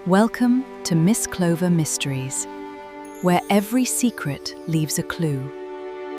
Welcome to Miss Clover Mysteries, where every secret leaves a clue.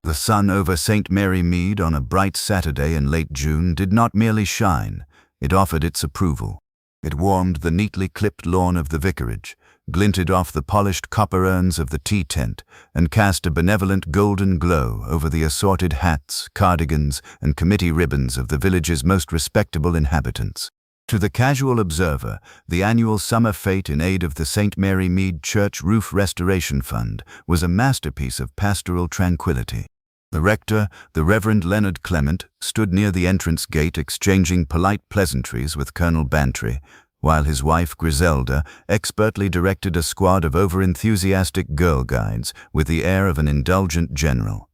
The sun over St. Mary Mead on a bright Saturday in late June did not merely shine, it offered its approval. It warmed the neatly clipped lawn of the vicarage, glinted off the polished copper urns of the tea tent, and cast a benevolent golden glow over the assorted hats, cardigans, and committee ribbons of the village's most respectable inhabitants. To the casual observer, the annual summer fete in aid of the St. Mary Mead Church Roof Restoration Fund was a masterpiece of pastoral tranquility. The rector, the Reverend Leonard Clement, stood near the entrance gate exchanging polite pleasantries with Colonel Bantry, while his wife Griselda expertly directed a squad of over-enthusiastic girl guides with the air of an indulgent general.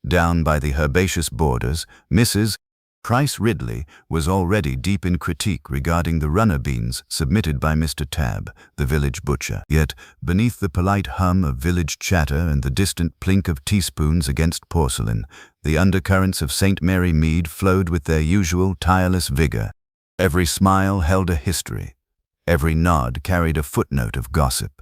Down by the herbaceous borders, Mrs. Price Ridley was already deep in critique regarding the runner beans submitted by Mr. Tabb, the village butcher. Yet, beneath the polite hum of village chatter and the distant plink of teaspoons against porcelain, the undercurrents of St. Mary Mead flowed with their usual tireless vigor. Every smile held a history. Every nod carried a footnote of gossip.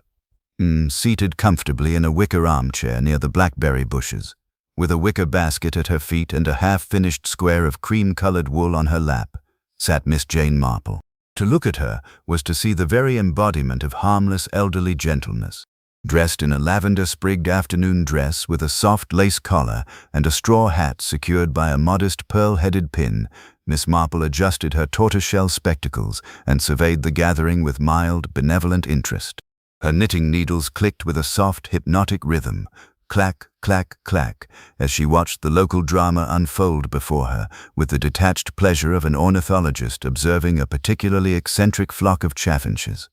Seated comfortably in a wicker armchair near the blackberry bushes, with a wicker basket at her feet and a half-finished square of cream-colored wool on her lap, sat Miss Jane Marple. To look at her was to see the very embodiment of harmless elderly gentleness. Dressed in a lavender-sprigged afternoon dress with a soft lace collar and a straw hat secured by a modest pearl-headed pin, Miss Marple adjusted her tortoiseshell spectacles and surveyed the gathering with mild, benevolent interest. Her knitting needles clicked with a soft, hypnotic rhythm, clack, clack, clack, as she watched the local drama unfold before her with the detached pleasure of an ornithologist observing a particularly eccentric flock of chaffinches.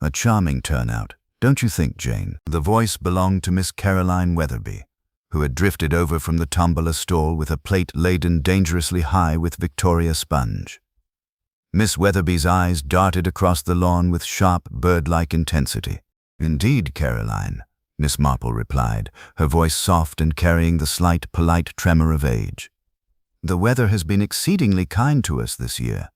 A charming turnout, don't you think, Jane? The voice belonged to Miss Caroline Weatherby, who had drifted over from the tombola stall with a plate laden dangerously high with Victoria sponge. Miss Weatherby's eyes darted across the lawn with sharp, bird-like intensity. "Indeed, Caroline," Miss Marple replied, her voice soft and carrying the slight, polite tremor of age. "The weather has been exceedingly kind to us this year,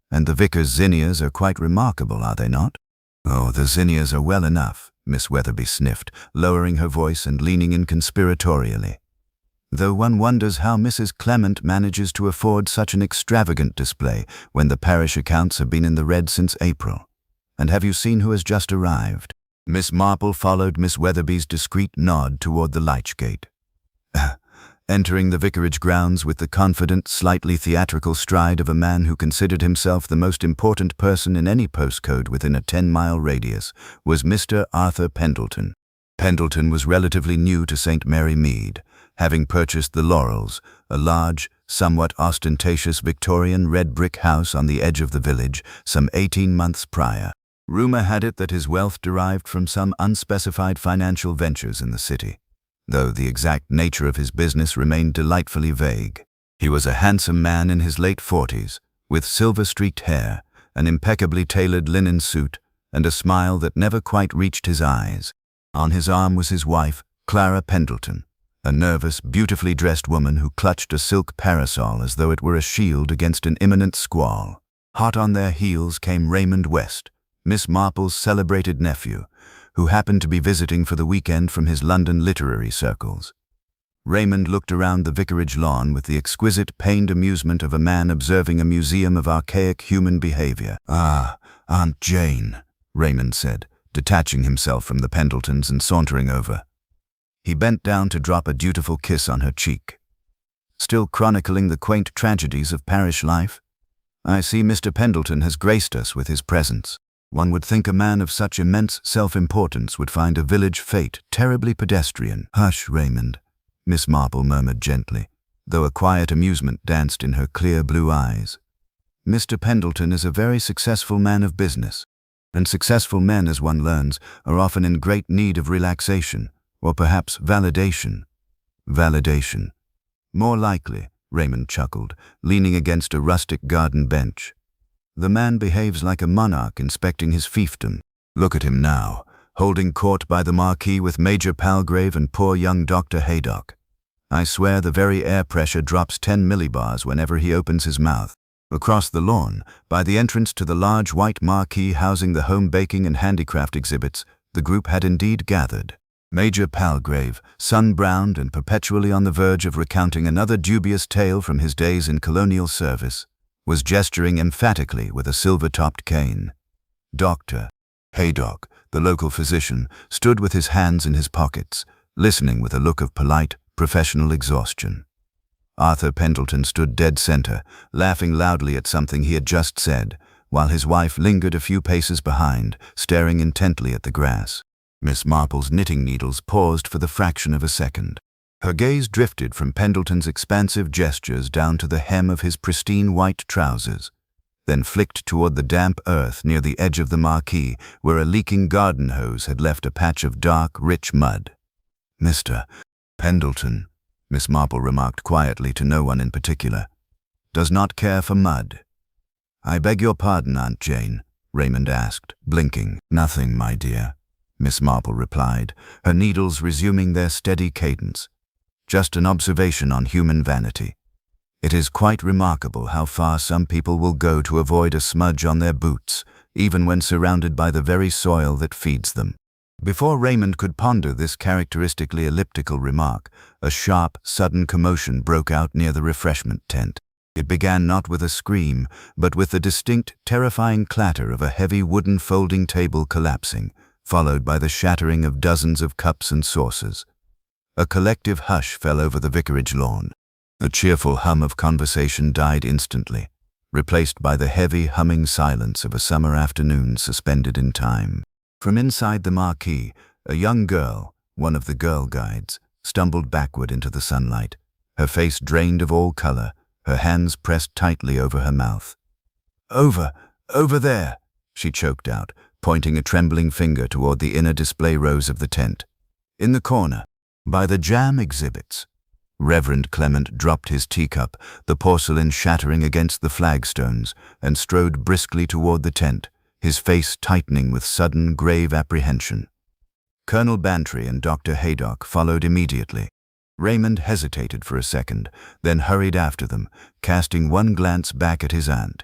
and the vicar's zinnias are quite remarkable, are they not?" "Oh, the zinnias are well enough," Miss Weatherby sniffed, lowering her voice and leaning in conspiratorially. "Though one wonders how Mrs. Clement manages to afford such an extravagant display when the parish accounts have been in the red since April. And have you seen who has just arrived?" Miss Marple followed Miss Weatherby's discreet nod toward the lich gate. Entering the vicarage grounds with the confident, slightly theatrical stride of a man who considered himself the most important person in any postcode within a 10-mile radius, was Mr. Arthur Pendleton. Pendleton was relatively new to St. Mary Mead, having purchased the Laurels, a large, somewhat ostentatious Victorian red brick house on the edge of the village, some 18 months prior. Rumor had it that his wealth derived from some unspecified financial ventures in the city, though the exact nature of his business remained delightfully vague. He was a handsome man in his late 40s, with silver-streaked hair, an impeccably tailored linen suit, and a smile that never quite reached his eyes. On his arm was his wife, Clara Pendleton, a nervous, beautifully dressed woman who clutched a silk parasol as though it were a shield against an imminent squall. Hot on their heels came Raymond West, Miss Marple's celebrated nephew, who happened to be visiting for the weekend from his London literary circles. Raymond looked around the vicarage lawn with the exquisite, pained amusement of a man observing a museum of archaic human behavior. "Ah, Aunt Jane," Raymond said, detaching himself from the Pendletons and sauntering over. He bent down to drop a dutiful kiss on her cheek. "Still chronicling the quaint tragedies of parish life? I see Mr. Pendleton has graced us with his presence. One would think a man of such immense self-importance would find a village fete terribly pedestrian." "Hush, Raymond," Miss Marple murmured gently, though a quiet amusement danced in her clear blue eyes. "Mr. Pendleton is a very successful man of business, and successful men, as one learns, are often in great need of relaxation, or perhaps validation." "Validation. More likely," Raymond chuckled, leaning against a rustic garden bench. "The man behaves like a monarch inspecting his fiefdom. Look at him now, holding court by the marquee with Major Palgrave and poor young Dr. Haydock. I swear the very air pressure drops 10 millibars whenever he opens his mouth." Across the lawn, by the entrance to the large white marquee housing the home baking and handicraft exhibits, the group had indeed gathered. Major Palgrave, sun-browned and perpetually on the verge of recounting another dubious tale from his days in colonial service, was gesturing emphatically with a silver-topped cane. Dr. Haydock, the local physician, stood with his hands in his pockets, listening with a look of polite, professional exhaustion. Arthur Pendleton stood dead center, laughing loudly at something he had just said, while his wife lingered a few paces behind, staring intently at the grass. Miss Marple's knitting needles paused for the fraction of a second. Her gaze drifted from Pendleton's expansive gestures down to the hem of his pristine white trousers, then flicked toward the damp earth near the edge of the marquee, where a leaking garden hose had left a patch of dark, rich mud. "Mr. Pendleton," Miss Marple remarked quietly to no one in particular, "does not care for mud." "I beg your pardon, Aunt Jane," Raymond asked, blinking. "Nothing, my dear," Miss Marple replied, her needles resuming their steady cadence. "Just an observation on human vanity. It is quite remarkable how far some people will go to avoid a smudge on their boots, even when surrounded by the very soil that feeds them." Before Raymond could ponder this characteristically elliptical remark, a sharp, sudden commotion broke out near the refreshment tent. It began not with a scream, but with the distinct, terrifying clatter of a heavy wooden folding table collapsing, followed by the shattering of dozens of cups and saucers. A collective hush fell over the vicarage lawn. A cheerful hum of conversation died instantly, replaced by the heavy, humming silence of a summer afternoon suspended in time. From inside the marquee, a young girl, one of the girl guides, stumbled backward into the sunlight, her face drained of all color, her hands pressed tightly over her mouth. Over there," she choked out, pointing a trembling finger toward the inner display rows of the tent. "In the corner, by the jam exhibits." Reverend Clement dropped his teacup, the porcelain shattering against the flagstones, and strode briskly toward the tent, his face tightening with sudden, grave apprehension. Colonel Bantry and Dr. Haydock followed immediately. Raymond hesitated for a second, then hurried after them, casting one glance back at his aunt.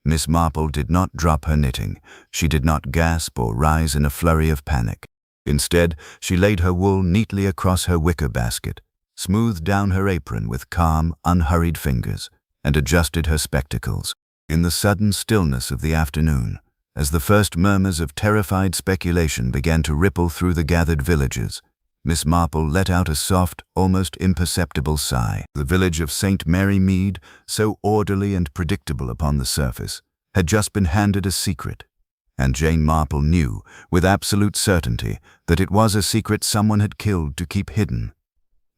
Miss Marple did not drop her knitting. She did not gasp or rise in a flurry of panic. Instead, she laid her wool neatly across her wicker basket, smoothed down her apron with calm, unhurried fingers, and adjusted her spectacles. In the sudden stillness of the afternoon, as the first murmurs of terrified speculation began to ripple through the gathered villagers, Miss Marple let out a soft, almost imperceptible sigh. The village of St. Mary Mead, so orderly and predictable upon the surface, had just been handed a secret, and Jane Marple knew, with absolute certainty, that it was a secret someone had killed to keep hidden.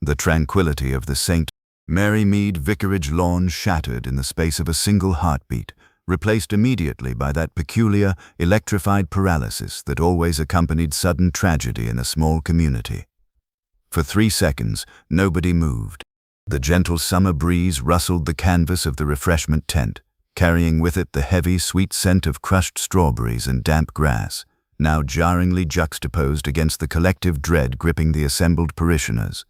The tranquility of the St. Mary Mead vicarage lawn shattered in the space of a single heartbeat, replaced immediately by that peculiar, electrified paralysis that always accompanied sudden tragedy in a small community. For 3 seconds, nobody moved. The gentle summer breeze rustled the canvas of the refreshment tent, carrying with it the heavy, sweet scent of crushed strawberries and damp grass, now jarringly juxtaposed against the collective dread gripping the assembled parishioners.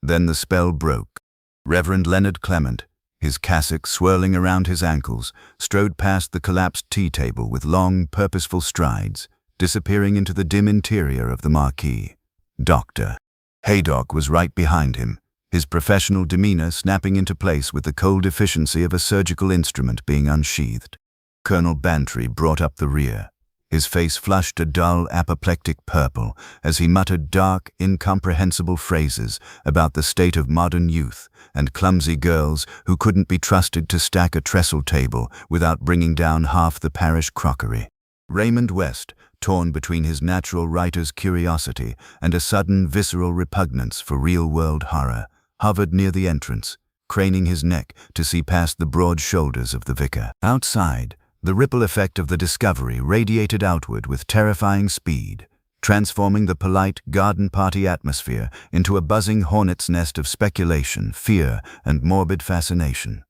Then the spell broke. Reverend Leonard Clement, his cassock swirling around his ankles, strode past the collapsed tea table with long, purposeful strides, disappearing into the dim interior of the marquee. Dr. Haydock was right behind him, his professional demeanor snapping into place with the cold efficiency of a surgical instrument being unsheathed. Colonel Bantry brought up the rear. His face flushed a dull, apoplectic purple as he muttered dark, incomprehensible phrases about the state of modern youth and clumsy girls who couldn't be trusted to stack a trestle table without bringing down half the parish crockery. Raymond West, torn between his natural writer's curiosity and a sudden visceral repugnance for real-world horror, hovered near the entrance, craning his neck to see past the broad shoulders of the vicar. Outside, the ripple effect of the discovery radiated outward with terrifying speed, transforming the polite garden party atmosphere into a buzzing hornet's nest of speculation, fear, and morbid fascination.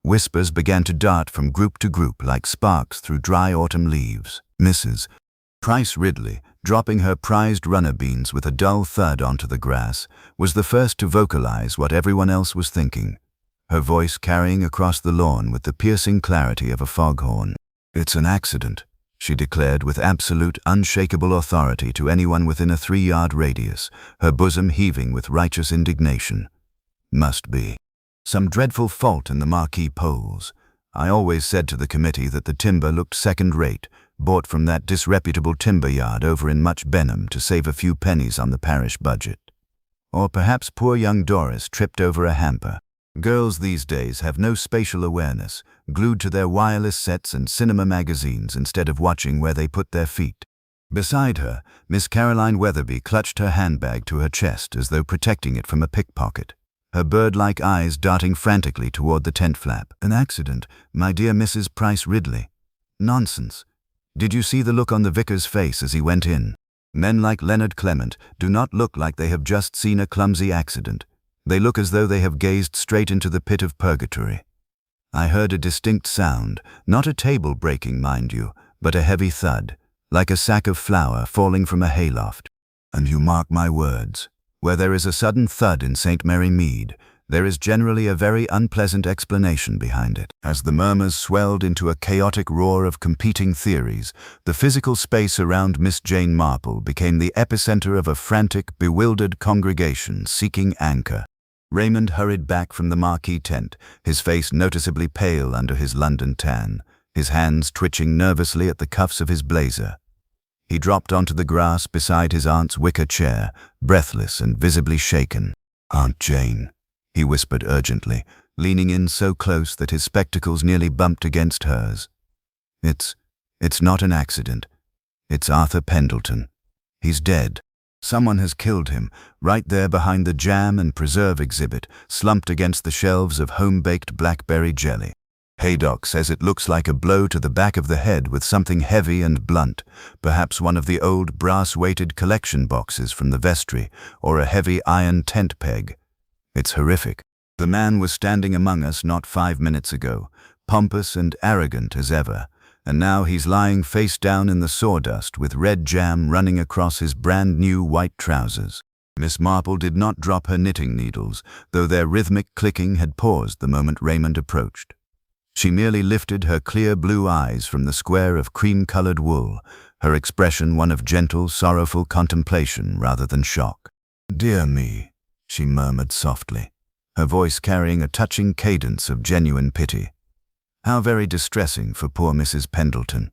Whispers began to dart from group to group like sparks through dry autumn leaves. Mrs. Price Ridley, dropping her prized runner beans with a dull thud onto the grass, was the first to vocalize what everyone else was thinking. her voice carrying across the lawn with the piercing clarity of a foghorn. "It's an accident," she declared with absolute, unshakable authority to anyone within a 3-yard radius, her bosom heaving with righteous indignation. "Must be some dreadful fault in the marquee poles. I always said to the committee that the timber looked second-rate, bought from that disreputable timber yard over in Much Benham to save a few pennies on the parish budget. Or perhaps poor young Doris tripped over a hamper. Girls these days have no spatial awareness, glued to their wireless sets and cinema magazines instead of watching where they put their feet." Beside her, Miss Caroline Weatherby clutched her handbag to her chest as though protecting it from a pickpocket, her bird-like eyes darting frantically toward the tent flap. "An accident, my dear Mrs. Price Ridley. Nonsense. Did you see the look on the vicar's face as he went in? Men like Leonard Clement do not look like they have just seen a clumsy accident. They look as though they have gazed straight into the pit of purgatory. I heard a distinct sound, not a table breaking, mind you, but a heavy thud, like a sack of flour falling from a hayloft. And you mark my words, where there is a sudden thud in St. Mary Mead, there is generally a very unpleasant explanation behind it." As the murmurs swelled into a chaotic roar of competing theories, the physical space around Miss Jane Marple became the epicenter of a frantic, bewildered congregation seeking anchor. Raymond hurried back from the marquee tent, his face noticeably pale under his London tan, his hands twitching nervously at the cuffs of his blazer. He dropped onto the grass beside his aunt's wicker chair, breathless and visibly shaken. "Aunt Jane," he whispered urgently, leaning in so close that his spectacles nearly bumped against hers. It's not an accident. It's Arthur Pendleton. He's dead. Someone has killed him, right there behind the jam and preserve exhibit, slumped against the shelves of home-baked blackberry jelly. Haydock says it looks like a blow to the back of the head with something heavy and blunt, perhaps one of the old brass-weighted collection boxes from the vestry, or a heavy iron tent peg. It's horrific. The man was standing among us not 5 minutes ago, pompous and arrogant as ever, and now he's lying face down in the sawdust with red jam running across his brand-new white trousers. Miss Marple did not drop her knitting needles, though their rhythmic clicking had paused the moment Raymond approached. She merely lifted her clear blue eyes from the square of cream-colored wool, her expression one of gentle, sorrowful contemplation rather than shock. "Dear me," she murmured softly, her voice carrying a touching cadence of genuine pity. "How very distressing for poor Mrs. Pendleton.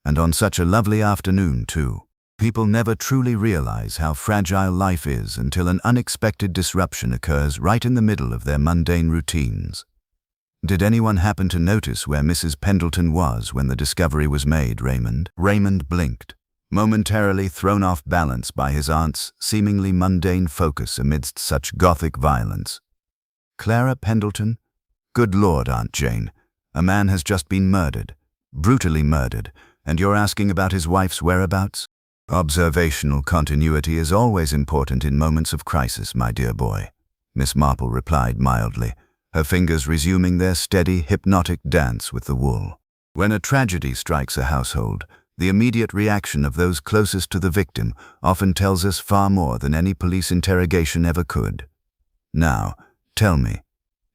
And on such a lovely afternoon, too. People never truly realize how fragile life is until an unexpected disruption occurs right in the middle of their mundane routines. Did anyone happen to notice where Mrs. Pendleton was when the discovery was made, Raymond?" Raymond blinked, momentarily thrown off balance by his aunt's seemingly mundane focus amidst such gothic violence. "Clara Pendleton? Good Lord, Aunt Jane. A man has just been murdered, brutally murdered, and you're asking about his wife's whereabouts? Observational continuity is always important in moments of crisis, my dear boy," Miss Marple replied mildly, her fingers resuming their steady, hypnotic dance with the wool. When a tragedy strikes a household, the immediate reaction of those closest to the victim often tells us far more than any police interrogation ever could. Now, tell me,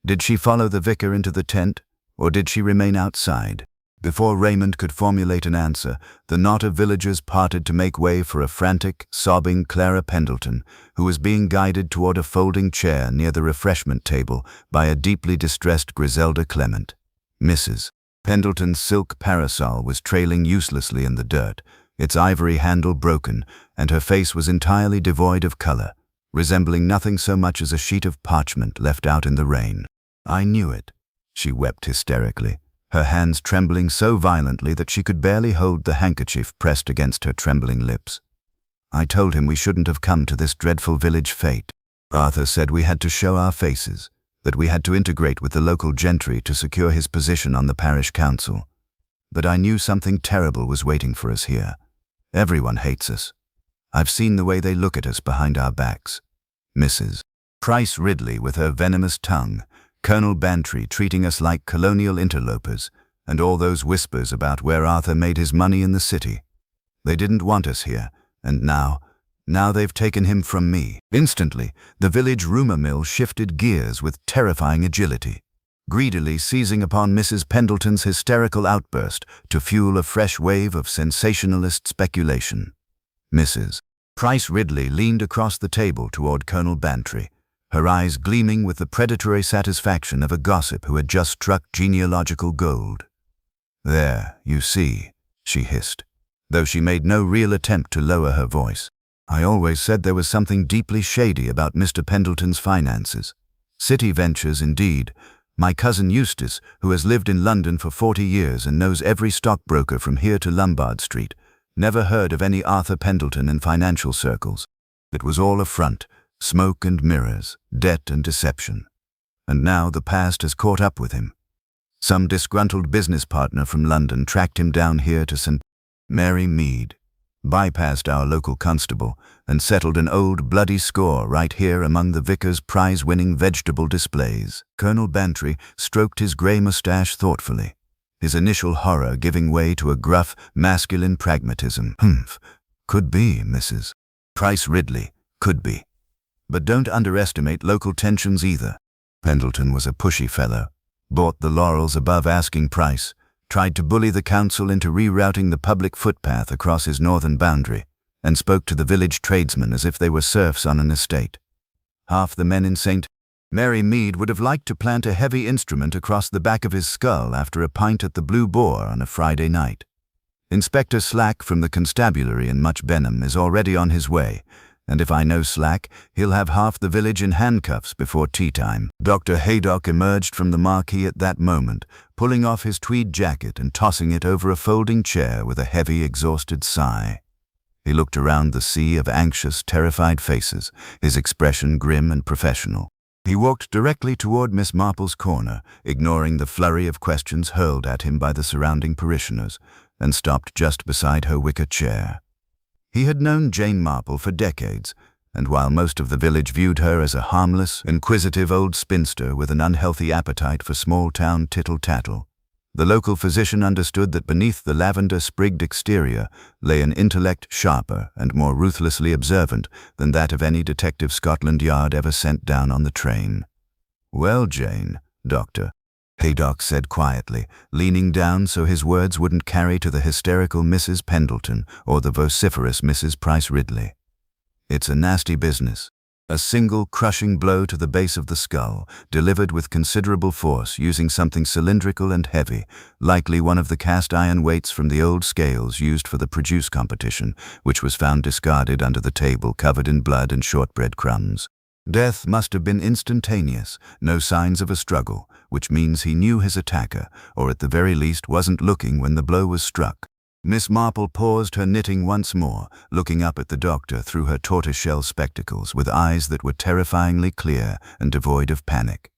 did she follow the vicar into the tent, or did she remain outside? Before Raymond could formulate an answer, the knot of villagers parted to make way for a frantic, sobbing Clara Pendleton, who was being guided toward a folding chair near the refreshment table by a deeply distressed Griselda Clement. Mrs. Pendleton's silk parasol was trailing uselessly in the dirt, its ivory handle broken, and her face was entirely devoid of color, resembling nothing so much as a sheet of parchment left out in the rain. "I knew it," she wept hysterically, her hands trembling so violently that she could barely hold the handkerchief pressed against her trembling lips. "I told him we shouldn't have come to this dreadful village fete. Arthur said we had to show our faces, that we had to integrate with the local gentry to secure his position on the parish council. But I knew something terrible was waiting for us here. Everyone hates us. I've seen the way they look at us behind our backs. Mrs. Price Ridley with her venomous tongue, Colonel Bantry treating us like colonial interlopers, and all those whispers about where Arthur made his money in the city. They didn't want us here, and now they've taken him from me." Instantly, the village rumor mill shifted gears with terrifying agility. greedily seizing upon Mrs. Pendleton's hysterical outburst to fuel a fresh wave of sensationalist speculation. Mrs. Price Ridley leaned across the table toward Colonel Bantry, her eyes gleaming with the predatory satisfaction of a gossip who had just struck genealogical gold. "There, you see," she hissed, though she made no real attempt to lower her voice. "I always said there was something deeply shady about Mr. Pendleton's finances. City ventures, indeed. My cousin Eustace, who has lived in London for 40 years and knows every stockbroker from here to Lombard Street, never heard of any Arthur Pendleton in financial circles. It was all a front, smoke and mirrors, debt and deception. And now the past has caught up with him. Some disgruntled business partner from London tracked him down here to St. Mary Mead, bypassed our local constable, and settled an old bloody score right here among the vicar's prize-winning vegetable displays." Colonel Bantry stroked his grey moustache thoughtfully, his initial horror giving way to a gruff, masculine pragmatism. "Humph. Could be, Mrs. Price Ridley, could be. But don't underestimate local tensions either. Pendleton was a pushy fellow, bought the laurels above asking price, tried to bully the council into rerouting the public footpath across his northern boundary, and spoke to the village tradesmen as if they were serfs on an estate. Half the men in St. Mary Mead would have liked to plant a heavy instrument across the back of his skull after a pint at the Blue Boar on a Friday night. Inspector Slack from the constabulary in Much Benham is already on his way, and if I know Slack, he'll have half the village in handcuffs before tea time." Dr. Haydock emerged from the marquee at that moment, pulling off his tweed jacket and tossing it over a folding chair with a heavy, exhausted sigh. He looked around the sea of anxious, terrified faces, his expression grim and professional. He walked directly toward Miss Marple's corner, ignoring the flurry of questions hurled at him by the surrounding parishioners, and stopped just beside her wicker chair. He had known Jane Marple for decades, and while most of the village viewed her as a harmless, inquisitive old spinster with an unhealthy appetite for small-town tittle-tattle, the local physician understood that beneath the lavender-sprigged exterior lay an intellect sharper and more ruthlessly observant than that of any detective Scotland Yard ever sent down on the train. "Well, Jane, Doctor," Haydock said quietly, leaning down so his words wouldn't carry to the hysterical Mrs. Pendleton or the vociferous Mrs. Price Ridley. "It's a nasty business. A single crushing blow to the base of the skull, delivered with considerable force using something cylindrical and heavy, likely one of the cast-iron weights from the old scales used for the produce competition, which was found discarded under the table covered in blood and shortbread crumbs. Death must have been instantaneous, no signs of a struggle, which means he knew his attacker, or at the very least wasn't looking when the blow was struck." Miss Marple paused her knitting once more, looking up at the doctor through her tortoiseshell spectacles with eyes that were terrifyingly clear and devoid of panic.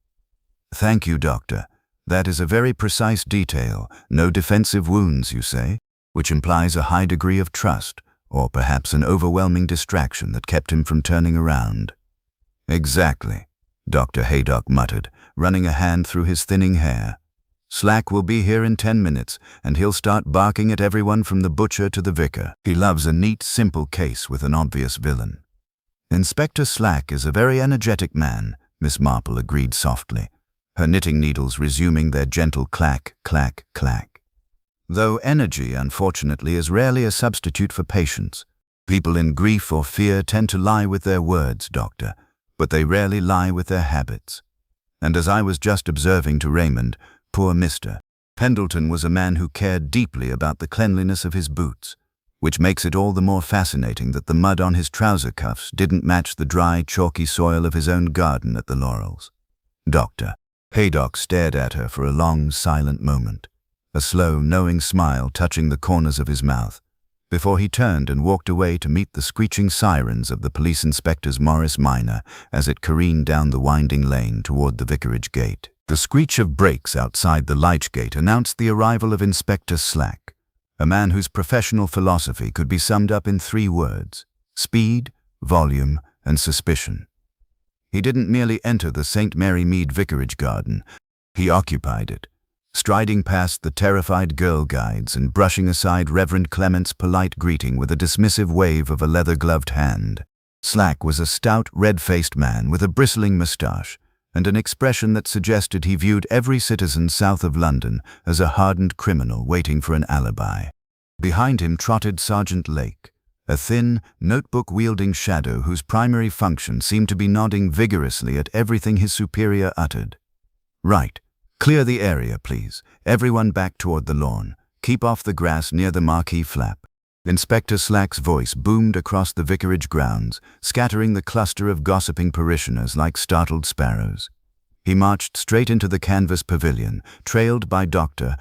"Thank you, Doctor. That is a very precise detail. No defensive wounds, you say, which implies a high degree of trust, or perhaps an overwhelming distraction that kept him from turning around." "Exactly," Dr. Haydock muttered, running a hand through his thinning hair. "Slack will be here in 10 minutes, and he'll start barking at everyone from the butcher to the vicar. He loves a neat, simple case with an obvious villain." "Inspector Slack is a very energetic man," Miss Marple agreed softly, her knitting needles resuming their gentle clack, clack, clack. "Though energy, unfortunately, is rarely a substitute for patience. People in grief or fear tend to lie with their words, Doctor, but they rarely lie with their habits. And as I was just observing to Raymond, poor Mr. Pendleton was a man who cared deeply about the cleanliness of his boots, which makes it all the more fascinating that the mud on his trouser cuffs didn't match the dry, chalky soil of his own garden at the Laurels." Dr. Haydock stared at her for a long, silent moment, a slow, knowing smile touching the corners of his mouth, before he turned and walked away to meet the screeching sirens of the police inspector's Morris Minor as it careened down the winding lane toward the vicarage gate. The screech of brakes outside the lich gate announced the arrival of Inspector Slack, a man whose professional philosophy could be summed up in 3 words: speed, volume, and suspicion. He didn't merely enter the St. Mary Mead vicarage garden, he occupied it, striding past the terrified girl guides and brushing aside Reverend Clement's polite greeting with a dismissive wave of a leather-gloved hand. Slack was a stout, red-faced man with a bristling moustache, and an expression that suggested he viewed every citizen south of London as a hardened criminal waiting for an alibi. Behind him trotted Sergeant Lake, a thin, notebook-wielding shadow whose primary function seemed to be nodding vigorously at everything his superior uttered. "Right. Clear the area, please. Everyone back toward the lawn. Keep off the grass near the marquee flap." Inspector Slack's voice boomed across the vicarage grounds, scattering the cluster of gossiping parishioners like startled sparrows. He marched straight into the canvas pavilion, trailed by Dr.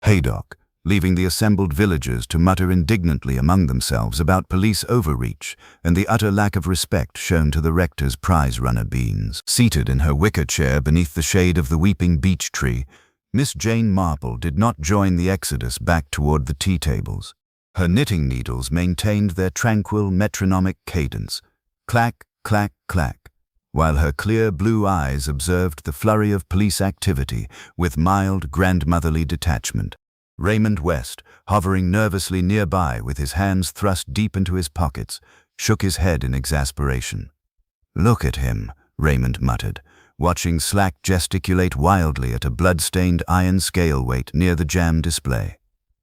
Haydock, leaving the assembled villagers to mutter indignantly among themselves about police overreach and the utter lack of respect shown to the rector's prize-runner Beans. Seated in her wicker chair beneath the shade of the weeping beech tree, Miss Jane Marple did not join the exodus back toward the tea tables. Her knitting needles maintained their tranquil metronomic cadence, clack, clack, clack, while her clear blue eyes observed the flurry of police activity with mild, grandmotherly detachment. Raymond West, hovering nervously nearby with his hands thrust deep into his pockets, shook his head in exasperation. "Look at him," Raymond muttered, watching Slack gesticulate wildly at a blood-stained iron scale weight near the jam display.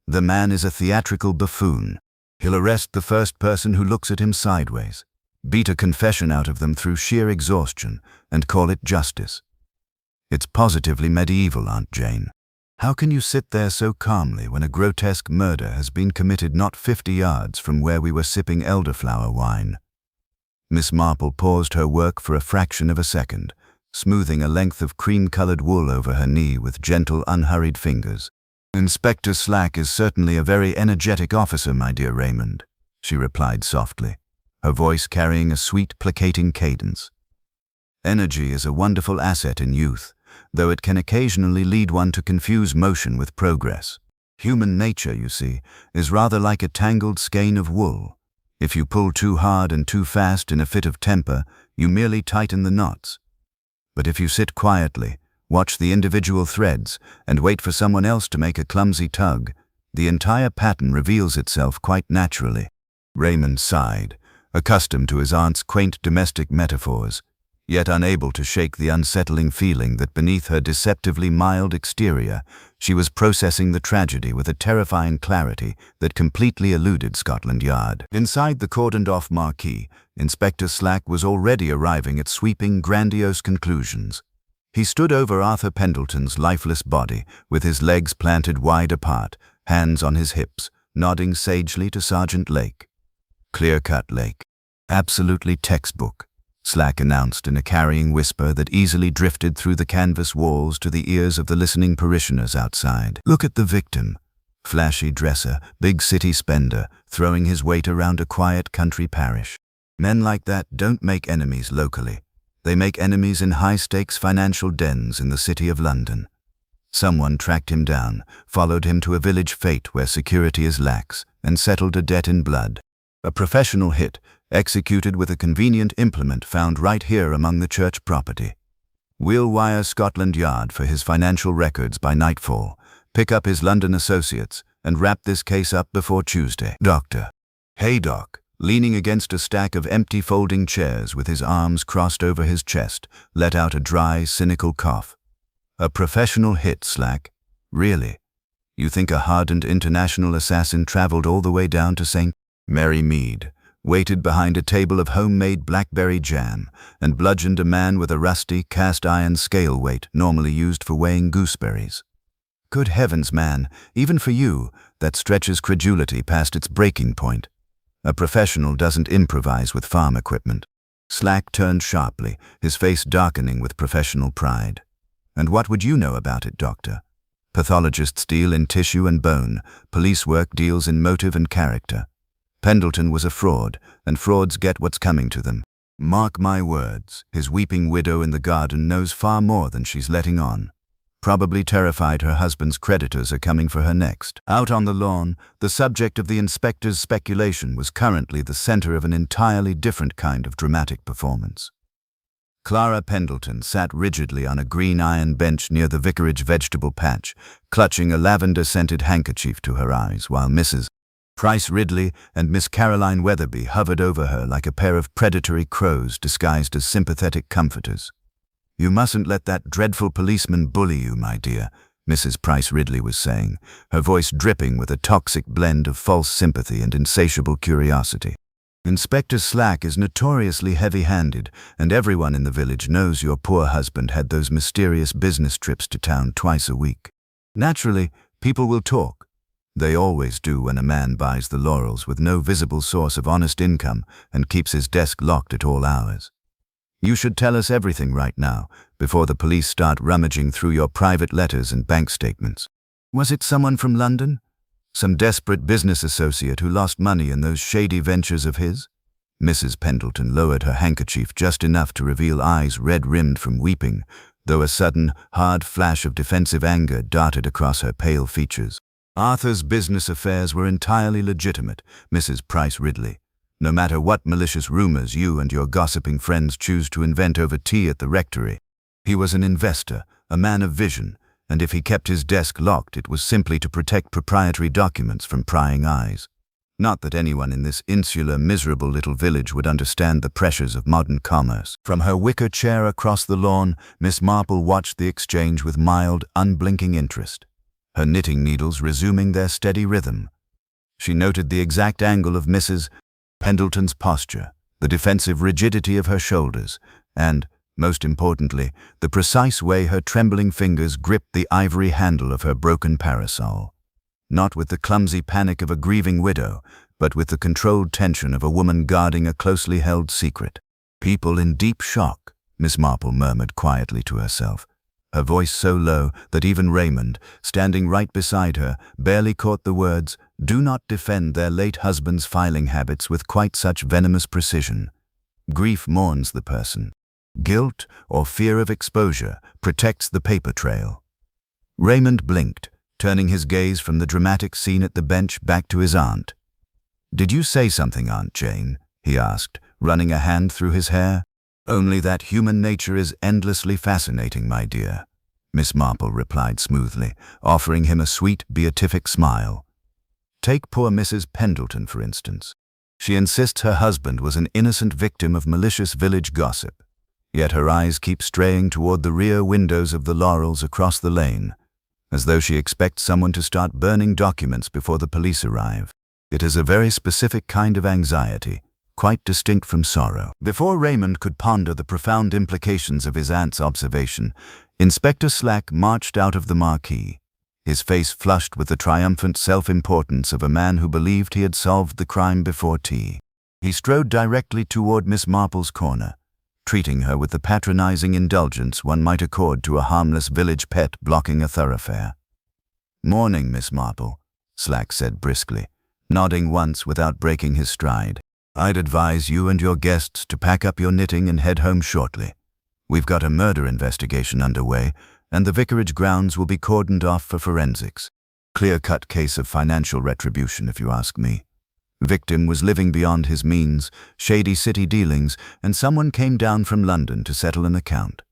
"The man is a theatrical buffoon. He'll arrest the first person who looks at him sideways, beat a confession out of them through sheer exhaustion, and call it justice. It's positively medieval, Aunt Jane. How can you sit there so calmly when a grotesque murder has been committed not 50 yards from where we were sipping elderflower wine?" Miss Marple paused her work for a fraction of a second, smoothing a length of cream-colored wool over her knee with gentle, unhurried fingers. "Inspector Slack is certainly a very energetic officer, my dear Raymond," she replied softly, her voice carrying a sweet, placating cadence. "Energy is a wonderful asset in youth, though it can occasionally lead one to confuse motion with progress. Human nature, you see, is rather like a tangled skein of wool. If you pull too hard and too fast in a fit of temper, you merely tighten the knots. But if you sit quietly, watch the individual threads, and wait for someone else to make a clumsy tug, the entire pattern reveals itself quite naturally." Raymond sighed, accustomed to his aunt's quaint domestic metaphors, yet unable to shake the unsettling feeling that beneath her deceptively mild exterior, she was processing the tragedy with a terrifying clarity that completely eluded Scotland Yard. Inside the cordoned-off marquee, Inspector Slack was already arriving at sweeping, grandiose conclusions. He stood over Arthur Pendleton's lifeless body, with his legs planted wide apart, hands on his hips, nodding sagely to Sergeant Lake. "Clear-cut, Lake. Absolutely textbook," Slack announced in a carrying whisper that easily drifted through the canvas walls to the ears of the listening parishioners outside. "Look at the victim. Flashy dresser, big city spender, throwing his weight around a quiet country parish. Men like that don't make enemies locally. They make enemies in high-stakes financial dens in the city of London. Someone tracked him down, followed him to a village fete where security is lax, and settled a debt in blood. A professional hit, executed with a convenient implement found right here among the church property. We'll wire Scotland Yard for his financial records by nightfall, pick up his London associates, and wrap this case up before Tuesday." Dr. Haydock, leaning against a stack of empty folding chairs with his arms crossed over his chest, let out a dry, cynical cough. "A professional hit, Slack? Really? You think a hardened international assassin traveled all the way down to St. Mary Mead, waited behind a table of homemade blackberry jam, and bludgeoned a man with a rusty, cast-iron scale weight normally used for weighing gooseberries? Good heavens, man, even for you, that stretches credulity past its breaking point. A professional doesn't improvise with farm equipment." Slack turned sharply, his face darkening with professional pride. "And what would you know about it, Doctor? Pathologists deal in tissue and bone, police work deals in motive and character. Pendleton was a fraud, and frauds get what's coming to them. Mark my words, his weeping widow in the garden knows far more than she's letting on. Probably terrified her husband's creditors are coming for her next." Out on the lawn, the subject of the inspector's speculation was currently the center of an entirely different kind of dramatic performance. Clara Pendleton sat rigidly on a green iron bench near the vicarage vegetable patch, clutching a lavender-scented handkerchief to her eyes, while Mrs. Price Ridley and Miss Caroline Weatherby hovered over her like a pair of predatory crows disguised as sympathetic comforters. "You mustn't let that dreadful policeman bully you, my dear," Mrs. Price Ridley was saying, her voice dripping with a toxic blend of false sympathy and insatiable curiosity. "Inspector Slack is notoriously heavy-handed, and everyone in the village knows your poor husband had those mysterious business trips to town twice a week. Naturally, people will talk. They always do when a man buys the laurels with no visible source of honest income and keeps his desk locked at all hours. You should tell us everything right now, before the police start rummaging through your private letters and bank statements. Was it someone from London? Some desperate business associate who lost money in those shady ventures of his?" Mrs. Pendleton lowered her handkerchief just enough to reveal eyes red-rimmed from weeping, though a sudden, hard flash of defensive anger darted across her pale features. "Arthur's business affairs were entirely legitimate, Mrs. Price Ridley. No matter what malicious rumors you and your gossiping friends choose to invent over tea at the rectory. He was an investor, a man of vision, and if he kept his desk locked, it was simply to protect proprietary documents from prying eyes. Not that anyone in this insular, miserable little village would understand the pressures of modern commerce." From her wicker chair across the lawn, Miss Marple watched the exchange with mild, unblinking interest, her knitting needles resuming their steady rhythm. She noted the exact angle of Mrs. Pendleton's posture, the defensive rigidity of her shoulders, and, most importantly, the precise way her trembling fingers gripped the ivory handle of her broken parasol. Not with the clumsy panic of a grieving widow, but with the controlled tension of a woman guarding a closely held secret. "People in deep shock," Miss Marple murmured quietly to herself, her voice so low that even Raymond, standing right beside her, barely caught the words, "Do not defend their late husband's filing habits with quite such venomous precision. Grief mourns the person. Guilt or fear of exposure protects the paper trail." Raymond blinked, turning his gaze from the dramatic scene at the bench back to his aunt. "Did you say something, Aunt Jane?" he asked, running a hand through his hair. "Only that human nature is endlessly fascinating, my dear," Miss Marple replied smoothly, offering him a sweet, beatific smile. "Take poor Mrs. Pendleton, for instance. She insists her husband was an innocent victim of malicious village gossip, yet her eyes keep straying toward the rear windows of the laurels across the lane, as though she expects someone to start burning documents before the police arrive. It is a very specific kind of anxiety, quite distinct from sorrow." Before Raymond could ponder the profound implications of his aunt's observation, Inspector Slack marched out of the marquee, his face flushed with the triumphant self-importance of a man who believed he had solved the crime before tea. He strode directly toward Miss Marple's corner, treating her with the patronizing indulgence one might accord to a harmless village pet blocking a thoroughfare. "Morning, Miss Marple," Slack said briskly, nodding once without breaking his stride. "I'd advise you and your guests to pack up your knitting and head home shortly. We've got a murder investigation underway, and the vicarage grounds will be cordoned off for forensics. Clear-cut case of financial retribution, if you ask me. Victim was living beyond his means, shady city dealings, and someone came down from London to settle an account.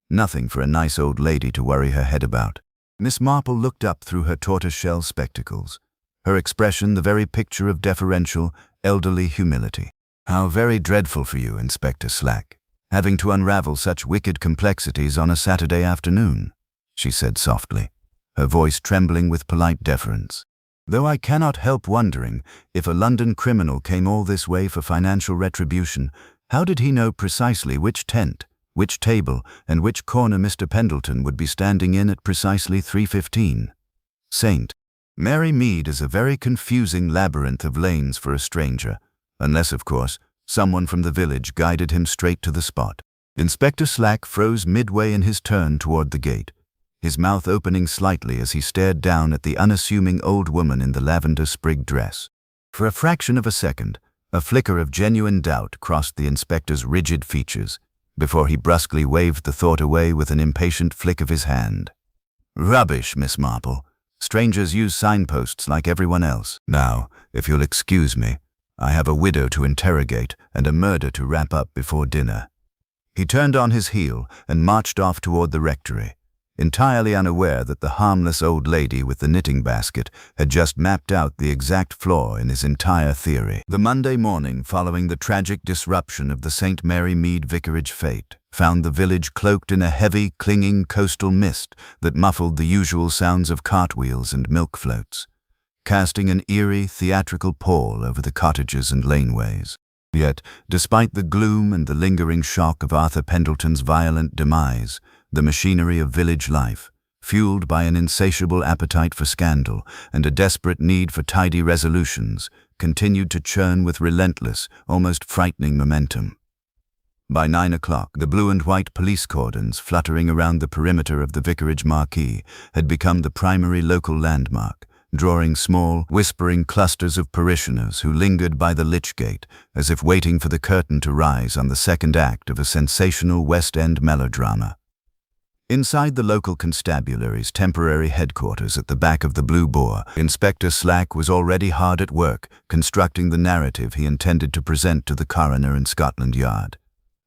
Nothing for a nice old lady to worry her head about." Miss Marple looked up through her tortoiseshell spectacles, her expression the very picture of deferential, elderly humility. "How very dreadful for you, Inspector Slack, having to unravel such wicked complexities on a Saturday afternoon," she said softly, her voice trembling with polite deference. "Though I cannot help wondering, if a London criminal came all this way for financial retribution, how did he know precisely which tent, which table, and which corner Mr. Pendleton would be standing in at precisely 3:15? St. Mary Mead is a very confusing labyrinth of lanes for a stranger, unless, of course, someone from the village guided him straight to the spot." Inspector Slack froze midway in his turn toward the gate, his mouth opening slightly as he stared down at the unassuming old woman in the lavender-sprigged dress. For a fraction of a second, a flicker of genuine doubt crossed the inspector's rigid features, before he brusquely waved the thought away with an impatient flick of his hand. "Rubbish, Miss Marple. Strangers use signposts like everyone else. Now, if you'll excuse me, I have a widow to interrogate and a murder to wrap up before dinner." He turned on his heel and marched off toward the rectory, entirely unaware that the harmless old lady with the knitting basket had just mapped out the exact flaw in his entire theory. The Monday morning following the tragic disruption of the St. Mary Mead vicarage fete found the village cloaked in a heavy, clinging coastal mist that muffled the usual sounds of cartwheels and milk floats, casting an eerie, theatrical pall over the cottages and laneways. Yet, despite the gloom and the lingering shock of Arthur Pendleton's violent demise, the machinery of village life, fueled by an insatiable appetite for scandal and a desperate need for tidy resolutions, continued to churn with relentless, almost frightening momentum. By 9 o'clock, the blue and white police cordons fluttering around the perimeter of the vicarage marquee had become the primary local landmark, drawing small, whispering clusters of parishioners who lingered by the lich gate as if waiting for the curtain to rise on the second act of a sensational West End melodrama. Inside the local constabulary's temporary headquarters at the back of the Blue Boar, Inspector Slack was already hard at work constructing the narrative he intended to present to the coroner in Scotland Yard.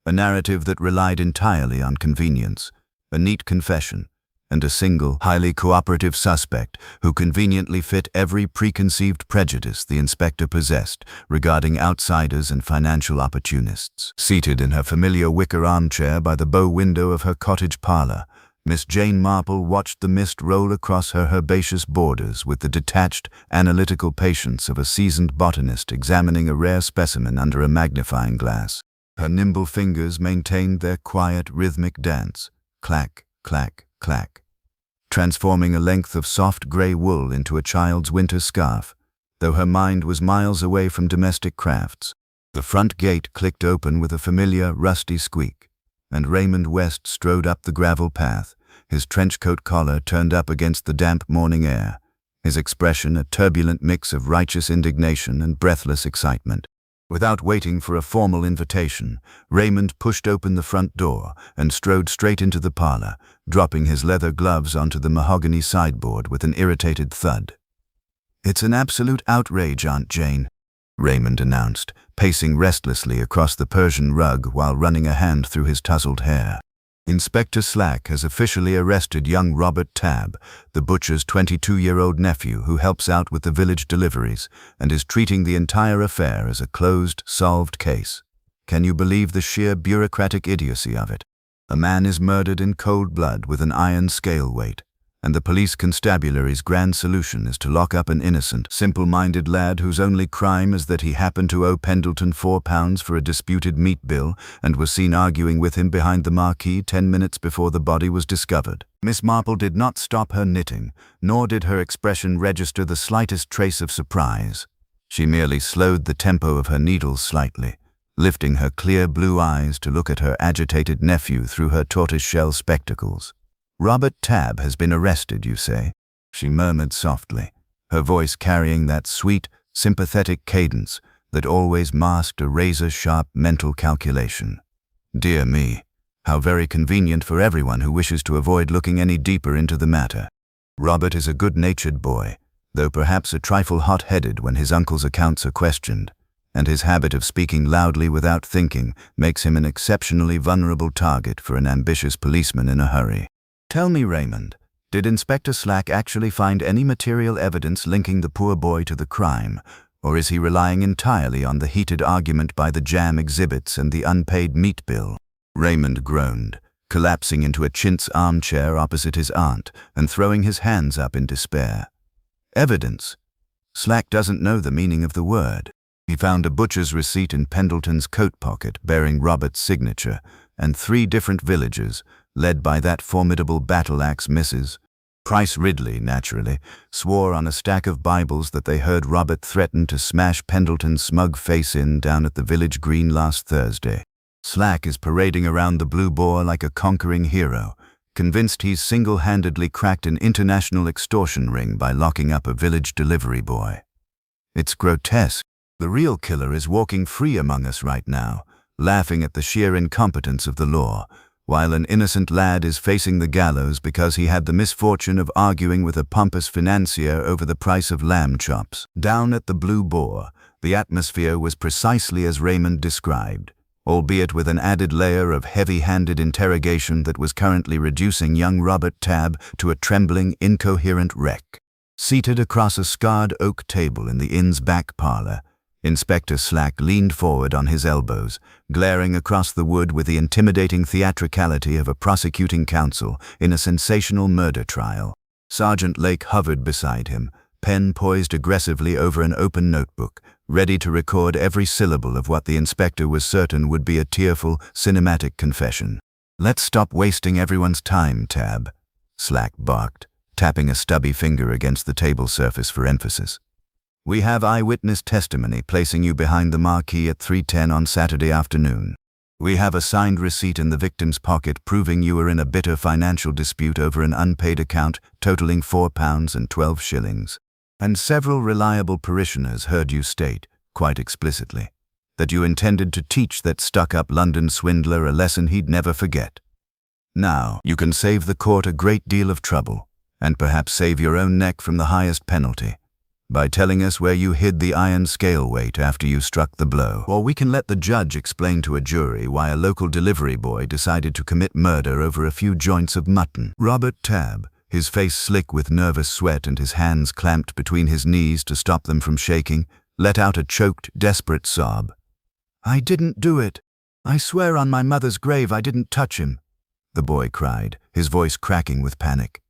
A narrative that relied entirely on convenience, a neat confession, and a single, highly cooperative suspect who conveniently fit every preconceived prejudice the inspector possessed regarding outsiders and financial opportunists. Seated in her familiar wicker armchair by the bow window of her cottage parlor, Miss Jane Marple watched the mist roll across her herbaceous borders with the detached, analytical patience of a seasoned botanist examining a rare specimen under a magnifying glass. Her nimble fingers maintained their quiet, rhythmic dance, clack, clack, clack, transforming a length of soft grey wool into a child's winter scarf, though her mind was miles away from domestic crafts. The front gate clicked open with a familiar, rusty squeak, and Raymond West strode up the gravel path, his trenchcoat collar turned up against the damp morning air, his expression a turbulent mix of righteous indignation and breathless excitement. Without waiting for a formal invitation, Raymond pushed open the front door and strode straight into the parlor, dropping his leather gloves onto the mahogany sideboard with an irritated thud. "It's an absolute outrage, Aunt Jane," Raymond announced, pacing restlessly across the Persian rug while running a hand through his tousled hair. "Inspector Slack has officially arrested young Robert Tabb, the butcher's 22-year-old nephew who helps out with the village deliveries, and is treating the entire affair as a closed, solved case. Can you believe the sheer bureaucratic idiocy of it? A man is murdered in cold blood with an iron scale weight, and the police constabulary's grand solution is to lock up an innocent, simple-minded lad whose only crime is that he happened to owe Pendleton £4 for a disputed meat bill and was seen arguing with him behind the marquee 10 minutes before the body was discovered." Miss Marple did not stop her knitting, nor did her expression register the slightest trace of surprise. She merely slowed the tempo of her needles slightly, lifting her clear blue eyes to look at her agitated nephew through her tortoise-shell spectacles. "Robert Tabb has been arrested, you say?" she murmured softly, her voice carrying that sweet, sympathetic cadence that always masked a razor-sharp mental calculation. Dear me, how very convenient for everyone who wishes to avoid looking any deeper into the matter. Robert is a good-natured boy, though perhaps a trifle hot-headed when his uncle's accounts are questioned, and his habit of speaking loudly without thinking makes him an exceptionally vulnerable target for an ambitious policeman in a hurry. "Tell me, Raymond, did Inspector Slack actually find any material evidence linking the poor boy to the crime, or is he relying entirely on the heated argument by the jam exhibits and the unpaid meat bill?" Raymond groaned, collapsing into a chintz armchair opposite his aunt and throwing his hands up in despair. "Evidence? Slack doesn't know the meaning of the word. He found a butcher's receipt in Pendleton's coat pocket bearing Robert's signature, and 3 different villagers, led by that formidable battle-axe Mrs. Price Ridley, naturally, swore on a stack of Bibles that they heard Robert threaten to smash Pendleton's smug face in down at the village green last Thursday. Slack is parading around the Blue Boar like a conquering hero, convinced he's single-handedly cracked an international extortion ring by locking up a village delivery boy. It's grotesque. The real killer is walking free among us right now, laughing at the sheer incompetence of the law, while an innocent lad is facing the gallows because he had the misfortune of arguing with a pompous financier over the price of lamb chops. Down at the Blue Boar, the atmosphere was precisely as Raymond described, albeit with an added layer of heavy-handed interrogation that was currently reducing young Robert Tabb to a trembling, incoherent wreck. Seated across a scarred oak table in the inn's back parlor, Inspector Slack leaned forward on his elbows, glaring across the wood with the intimidating theatricality of a prosecuting counsel in a sensational murder trial. Sergeant Lake hovered beside him, pen poised aggressively over an open notebook, ready to record every syllable of what the inspector was certain would be a tearful, cinematic confession. "Let's stop wasting everyone's time, Tabb," Slack barked, tapping a stubby finger against the table surface for emphasis. "We have eyewitness testimony placing you behind the marquee at 3:10 on Saturday afternoon. We have a signed receipt in the victim's pocket proving you were in a bitter financial dispute over an unpaid account totaling £4.12. And several reliable parishioners heard you state, quite explicitly, that you intended to teach that stuck-up London swindler a lesson he'd never forget. Now, you can save the court a great deal of trouble, and perhaps save your own neck from the highest penalty, by telling us where you hid the iron scale weight after you struck the blow. Or we can let the judge explain to a jury why a local delivery boy decided to commit murder over a few joints of mutton." Robert Tabb, his face slick with nervous sweat and his hands clamped between his knees to stop them from shaking, let out a choked, desperate sob. "I didn't do it. I swear on my mother's grave I didn't touch him," the boy cried, his voice cracking with panic.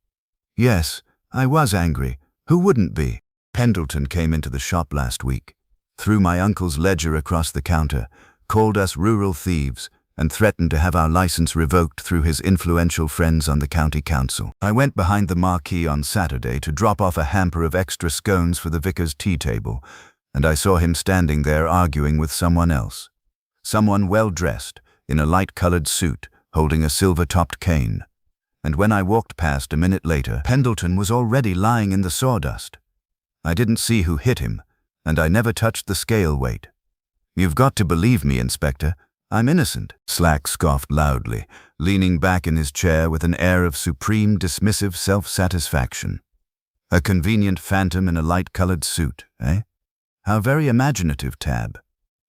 "Yes, I was angry. Who wouldn't be? Pendleton came into the shop last week, threw my uncle's ledger across the counter, called us rural thieves, and threatened to have our license revoked through his influential friends on the county council. I went behind the marquee on Saturday to drop off a hamper of extra scones for the vicar's tea table, and I saw him standing there arguing with someone else. Someone well-dressed, in a light-colored suit, holding a silver-topped cane. And when I walked past a minute later, Pendleton was already lying in the sawdust. I didn't see who hit him, and I never touched the scale weight. You've got to believe me, Inspector. I'm innocent." Slack scoffed loudly, leaning back in his chair with an air of supreme dismissive self-satisfaction. "A convenient phantom in a light-colored suit, eh? How very imaginative, Tabb.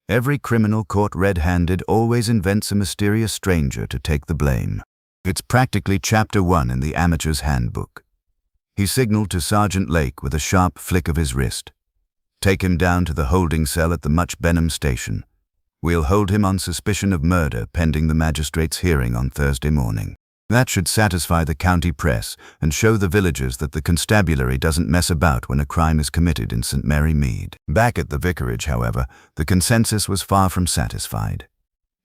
Every criminal caught red-handed always invents a mysterious stranger to take the blame. It's practically Chapter 1 in the Amateur's Handbook." He signaled to Sergeant Lake with a sharp flick of his wrist. "Take him down to the holding cell at the Much Benham station. We'll hold him on suspicion of murder pending the magistrate's hearing on Thursday morning. That should satisfy the county press and show the villagers that the constabulary doesn't mess about when a crime is committed in St. Mary Mead." Back at the vicarage, however, the consensus was far from satisfied.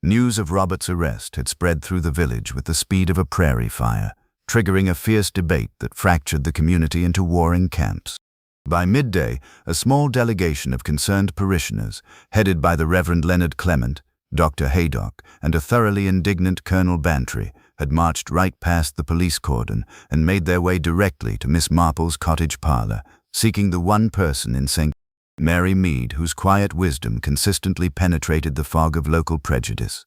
News of Robert's arrest had spread through the village with the speed of a prairie fire, triggering a fierce debate that fractured the community into warring camps. By midday, a small delegation of concerned parishioners, headed by the Reverend Leonard Clement, Dr. Haydock, and a thoroughly indignant Colonel Bantry, had marched right past the police cordon and made their way directly to Miss Marple's cottage parlor, seeking the one person in St. Mary Mead whose quiet wisdom consistently penetrated the fog of local prejudice.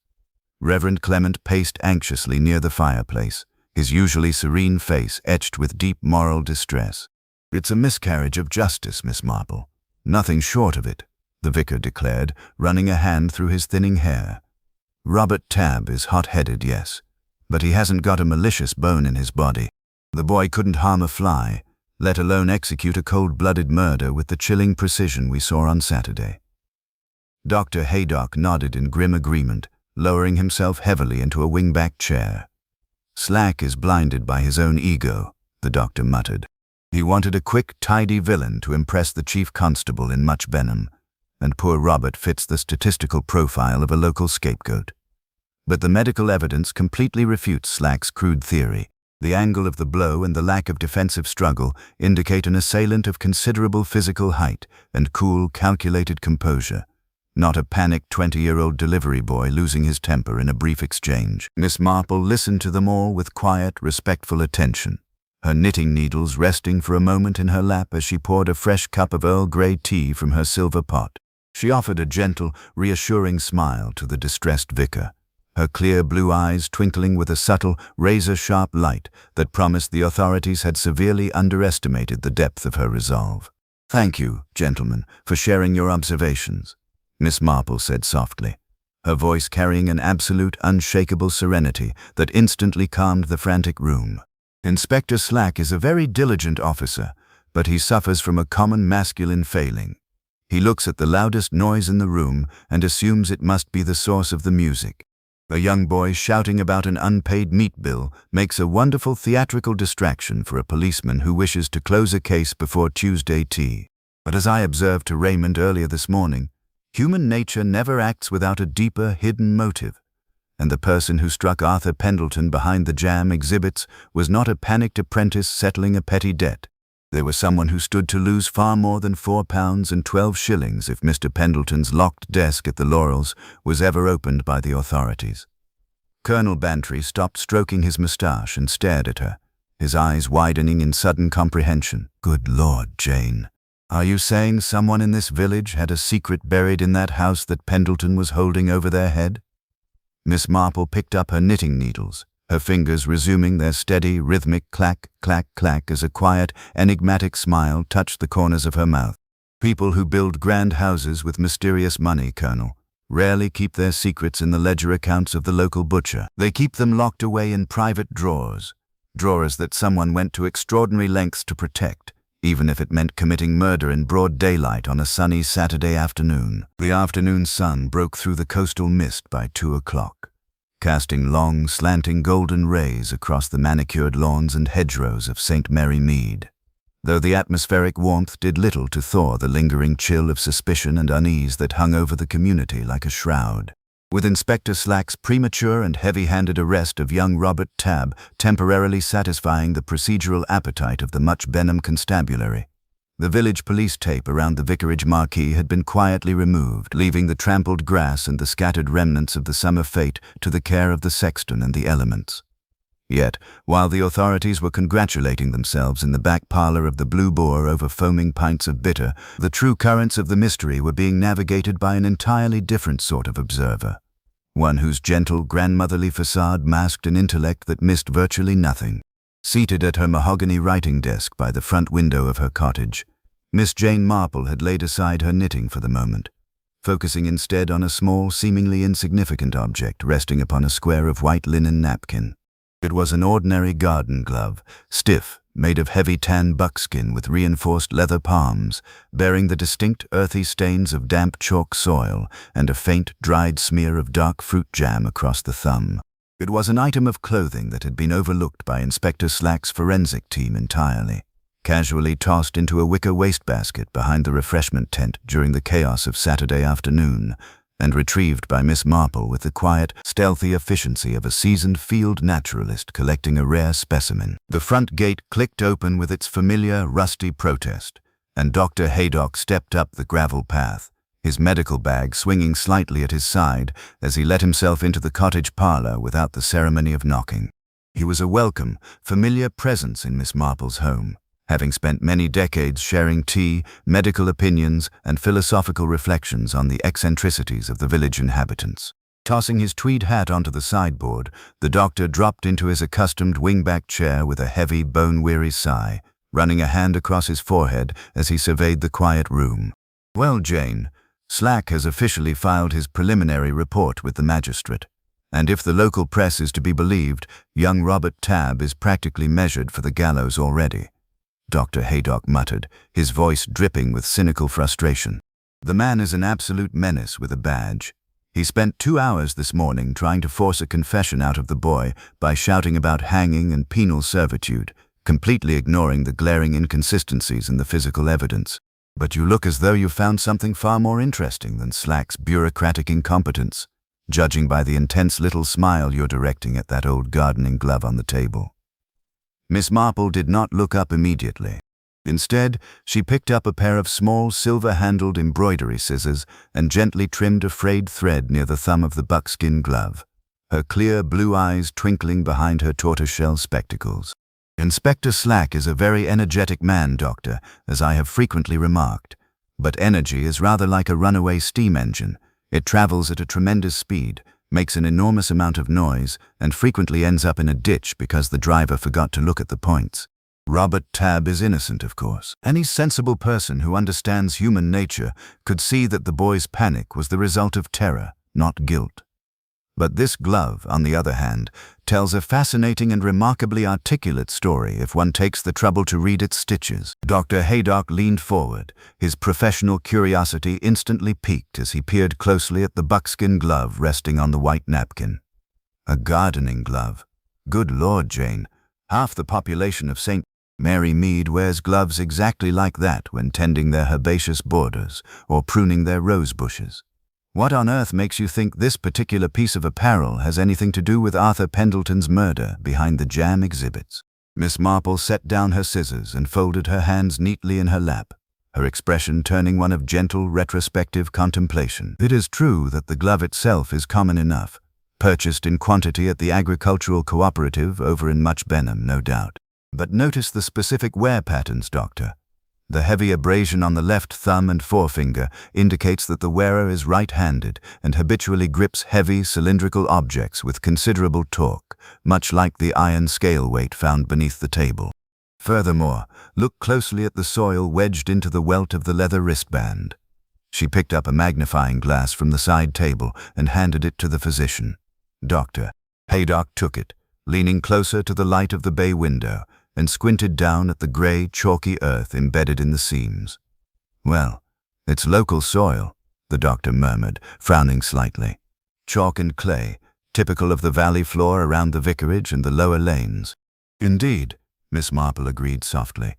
Reverend Clement paced anxiously near the fireplace, his usually serene face etched with deep moral distress. "It's a miscarriage of justice, Miss Marple. Nothing short of it," the vicar declared, running a hand through his thinning hair. "Robert Tabb is hot-headed, yes, but he hasn't got a malicious bone in his body. The boy couldn't harm a fly, let alone execute a cold-blooded murder with the chilling precision we saw on Saturday." Dr. Haydock nodded in grim agreement, lowering himself heavily into a wingback chair. "Slack is blinded by his own ego," the doctor muttered. "He wanted a quick, tidy villain to impress the chief constable in Much Benham, and poor Robert fits the statistical profile of a local scapegoat. But the medical evidence completely refutes Slack's crude theory. The angle of the blow and the lack of defensive struggle indicate an assailant of considerable physical height and cool, calculated composure, not a panicked 20-year-old delivery boy losing his temper in a brief exchange." Miss Marple listened to them all with quiet, respectful attention, her knitting needles resting for a moment in her lap as she poured a fresh cup of Earl Grey tea from her silver pot. She offered a gentle, reassuring smile to the distressed vicar, her clear blue eyes twinkling with a subtle, razor-sharp light that promised the authorities had severely underestimated the depth of her resolve. "Thank you, gentlemen, for sharing your observations," Miss Marple said softly, her voice carrying an absolute, unshakable serenity that instantly calmed the frantic room. Inspector Slack is a very diligent officer, but he suffers from a common masculine failing. He looks at the loudest noise in the room and assumes it must be the source of the music. A young boy shouting about an unpaid meat bill makes a wonderful theatrical distraction for a policeman who wishes to close a case before Tuesday tea. But as I observed to Raymond earlier this morning, human nature never acts without a deeper, hidden motive. And the person who struck Arthur Pendleton behind the jam exhibits was not a panicked apprentice settling a petty debt. They were someone who stood to lose far more than £4 and 12 shillings if Mr. Pendleton's locked desk at the Laurels was ever opened by the authorities. Colonel Bantry stopped stroking his moustache and stared at her, his eyes widening in sudden comprehension. "Good Lord, Jane. Are you saying someone in this village had a secret buried in that house that Pendleton was holding over their head?" Miss Marple picked up her knitting needles, her fingers resuming their steady, rhythmic clack, clack, clack as a quiet, enigmatic smile touched the corners of her mouth. "People who build grand houses with mysterious money, Colonel, rarely keep their secrets in the ledger accounts of the local butcher. They keep them locked away in private drawers that someone went to extraordinary lengths to protect, even if it meant committing murder in broad daylight on a sunny Saturday afternoon." The afternoon sun broke through the coastal mist by 2 o'clock, casting long, slanting golden rays across the manicured lawns and hedgerows of St. Mary Mead, though the atmospheric warmth did little to thaw the lingering chill of suspicion and unease that hung over the community like a shroud. With Inspector Slack's premature and heavy-handed arrest of young Robert Tabb temporarily satisfying the procedural appetite of the much-Benham constabulary, the village police tape around the vicarage marquee had been quietly removed, leaving the trampled grass and the scattered remnants of the summer fete to the care of the sexton and the elements. Yet, while the authorities were congratulating themselves in the back parlor of the Blue Boar over foaming pints of bitter, the true currents of the mystery were being navigated by an entirely different sort of observer, one whose gentle, grandmotherly facade masked an intellect that missed virtually nothing. Seated at her mahogany writing desk by the front window of her cottage, Miss Jane Marple had laid aside her knitting for the moment, focusing instead on a small, seemingly insignificant object resting upon a square of white linen napkin. It was an ordinary garden glove, stiff, made of heavy tan buckskin with reinforced leather palms, bearing the distinct earthy stains of damp chalk soil and a faint, dried smear of dark fruit jam across the thumb. It was an item of clothing that had been overlooked by Inspector Slack's forensic team entirely, casually tossed into a wicker wastebasket behind the refreshment tent during the chaos of Saturday afternoon, and retrieved by Miss Marple with the quiet, stealthy efficiency of a seasoned field naturalist collecting a rare specimen. The front gate clicked open with its familiar, rusty protest, and Dr. Haydock stepped up the gravel path, his medical bag swinging slightly at his side as he let himself into the cottage parlor without the ceremony of knocking. He was a welcome, familiar presence in Miss Marple's home, having spent many decades sharing tea, medical opinions, and philosophical reflections on the eccentricities of the village inhabitants. Tossing his tweed hat onto the sideboard, the doctor dropped into his accustomed wing-back chair with a heavy, bone-weary sigh, running a hand across his forehead as he surveyed the quiet room. "Well, Jane, Slack has officially filed his preliminary report with the magistrate, and if the local press is to be believed, young Robert Tabb is practically measured for the gallows already," Dr. Haydock muttered, his voice dripping with cynical frustration. "The man is an absolute menace with a badge. He spent 2 hours this morning trying to force a confession out of the boy by shouting about hanging and penal servitude, completely ignoring the glaring inconsistencies in the physical evidence. But you look as though you found something far more interesting than Slack's bureaucratic incompetence, judging by the intense little smile you're directing at that old gardening glove on the table." Miss Marple did not look up immediately. Instead, she picked up a pair of small silver-handled embroidery scissors and gently trimmed a frayed thread near the thumb of the buckskin glove, her clear blue eyes twinkling behind her tortoiseshell spectacles. "Inspector Slack is a very energetic man, Doctor, as I have frequently remarked. But energy is rather like a runaway steam engine. It travels at a tremendous speed, makes an enormous amount of noise, and frequently ends up in a ditch because the driver forgot to look at the points. Robert Tabb is innocent, of course. Any sensible person who understands human nature could see that the boy's panic was the result of terror, not guilt. But this glove, on the other hand, tells a fascinating and remarkably articulate story if one takes the trouble to read its stitches. Dr. Haydock leaned forward, his professional curiosity instantly piqued as he peered closely at the buckskin glove resting on the white napkin. A gardening glove. Good Lord, Jane. Half the population of St. Mary Mead wears gloves exactly like that when tending their herbaceous borders or pruning their rose bushes. What on earth makes you think this particular piece of apparel has anything to do with Arthur Pendleton's murder behind the jam exhibits? Miss Marple set down her scissors and folded her hands neatly in her lap, her expression turning one of gentle, retrospective contemplation. It is true that the glove itself is common enough, purchased in quantity at the agricultural cooperative over in Much Benham, no doubt. But notice the specific wear patterns, Doctor. The heavy abrasion on the left thumb and forefinger indicates that the wearer is right-handed and habitually grips heavy, cylindrical objects with considerable torque, much like the iron scale weight found beneath the table. Furthermore, look closely at the soil wedged into the welt of the leather wristband. She picked up a magnifying glass from the side table and handed it to the physician. Dr. Haydock took it, leaning closer to the light of the bay window, and squinted down at the gray, chalky earth embedded in the seams. Well, it's local soil, the doctor murmured, frowning slightly. Chalk and clay, typical of the valley floor around the vicarage and the lower lanes. Indeed, Miss Marple agreed softly.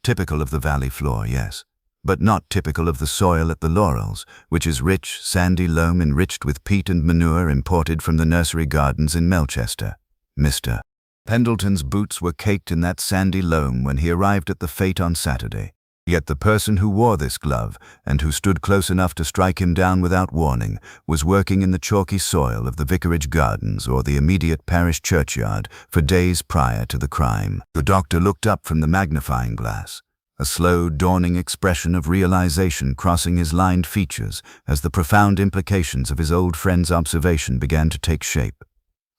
Typical of the valley floor, yes, but not typical of the soil at the Laurels, which is rich, sandy loam enriched with peat and manure imported from the nursery gardens in Melchester. Mr. Pendleton's boots were caked in that sandy loam when he arrived at the fete on Saturday. Yet the person who wore this glove, and who stood close enough to strike him down without warning, was working in the chalky soil of the vicarage gardens or the immediate parish churchyard for days prior to the crime. The doctor looked up from the magnifying glass, a slow, dawning expression of realization crossing his lined features as the profound implications of his old friend's observation began to take shape.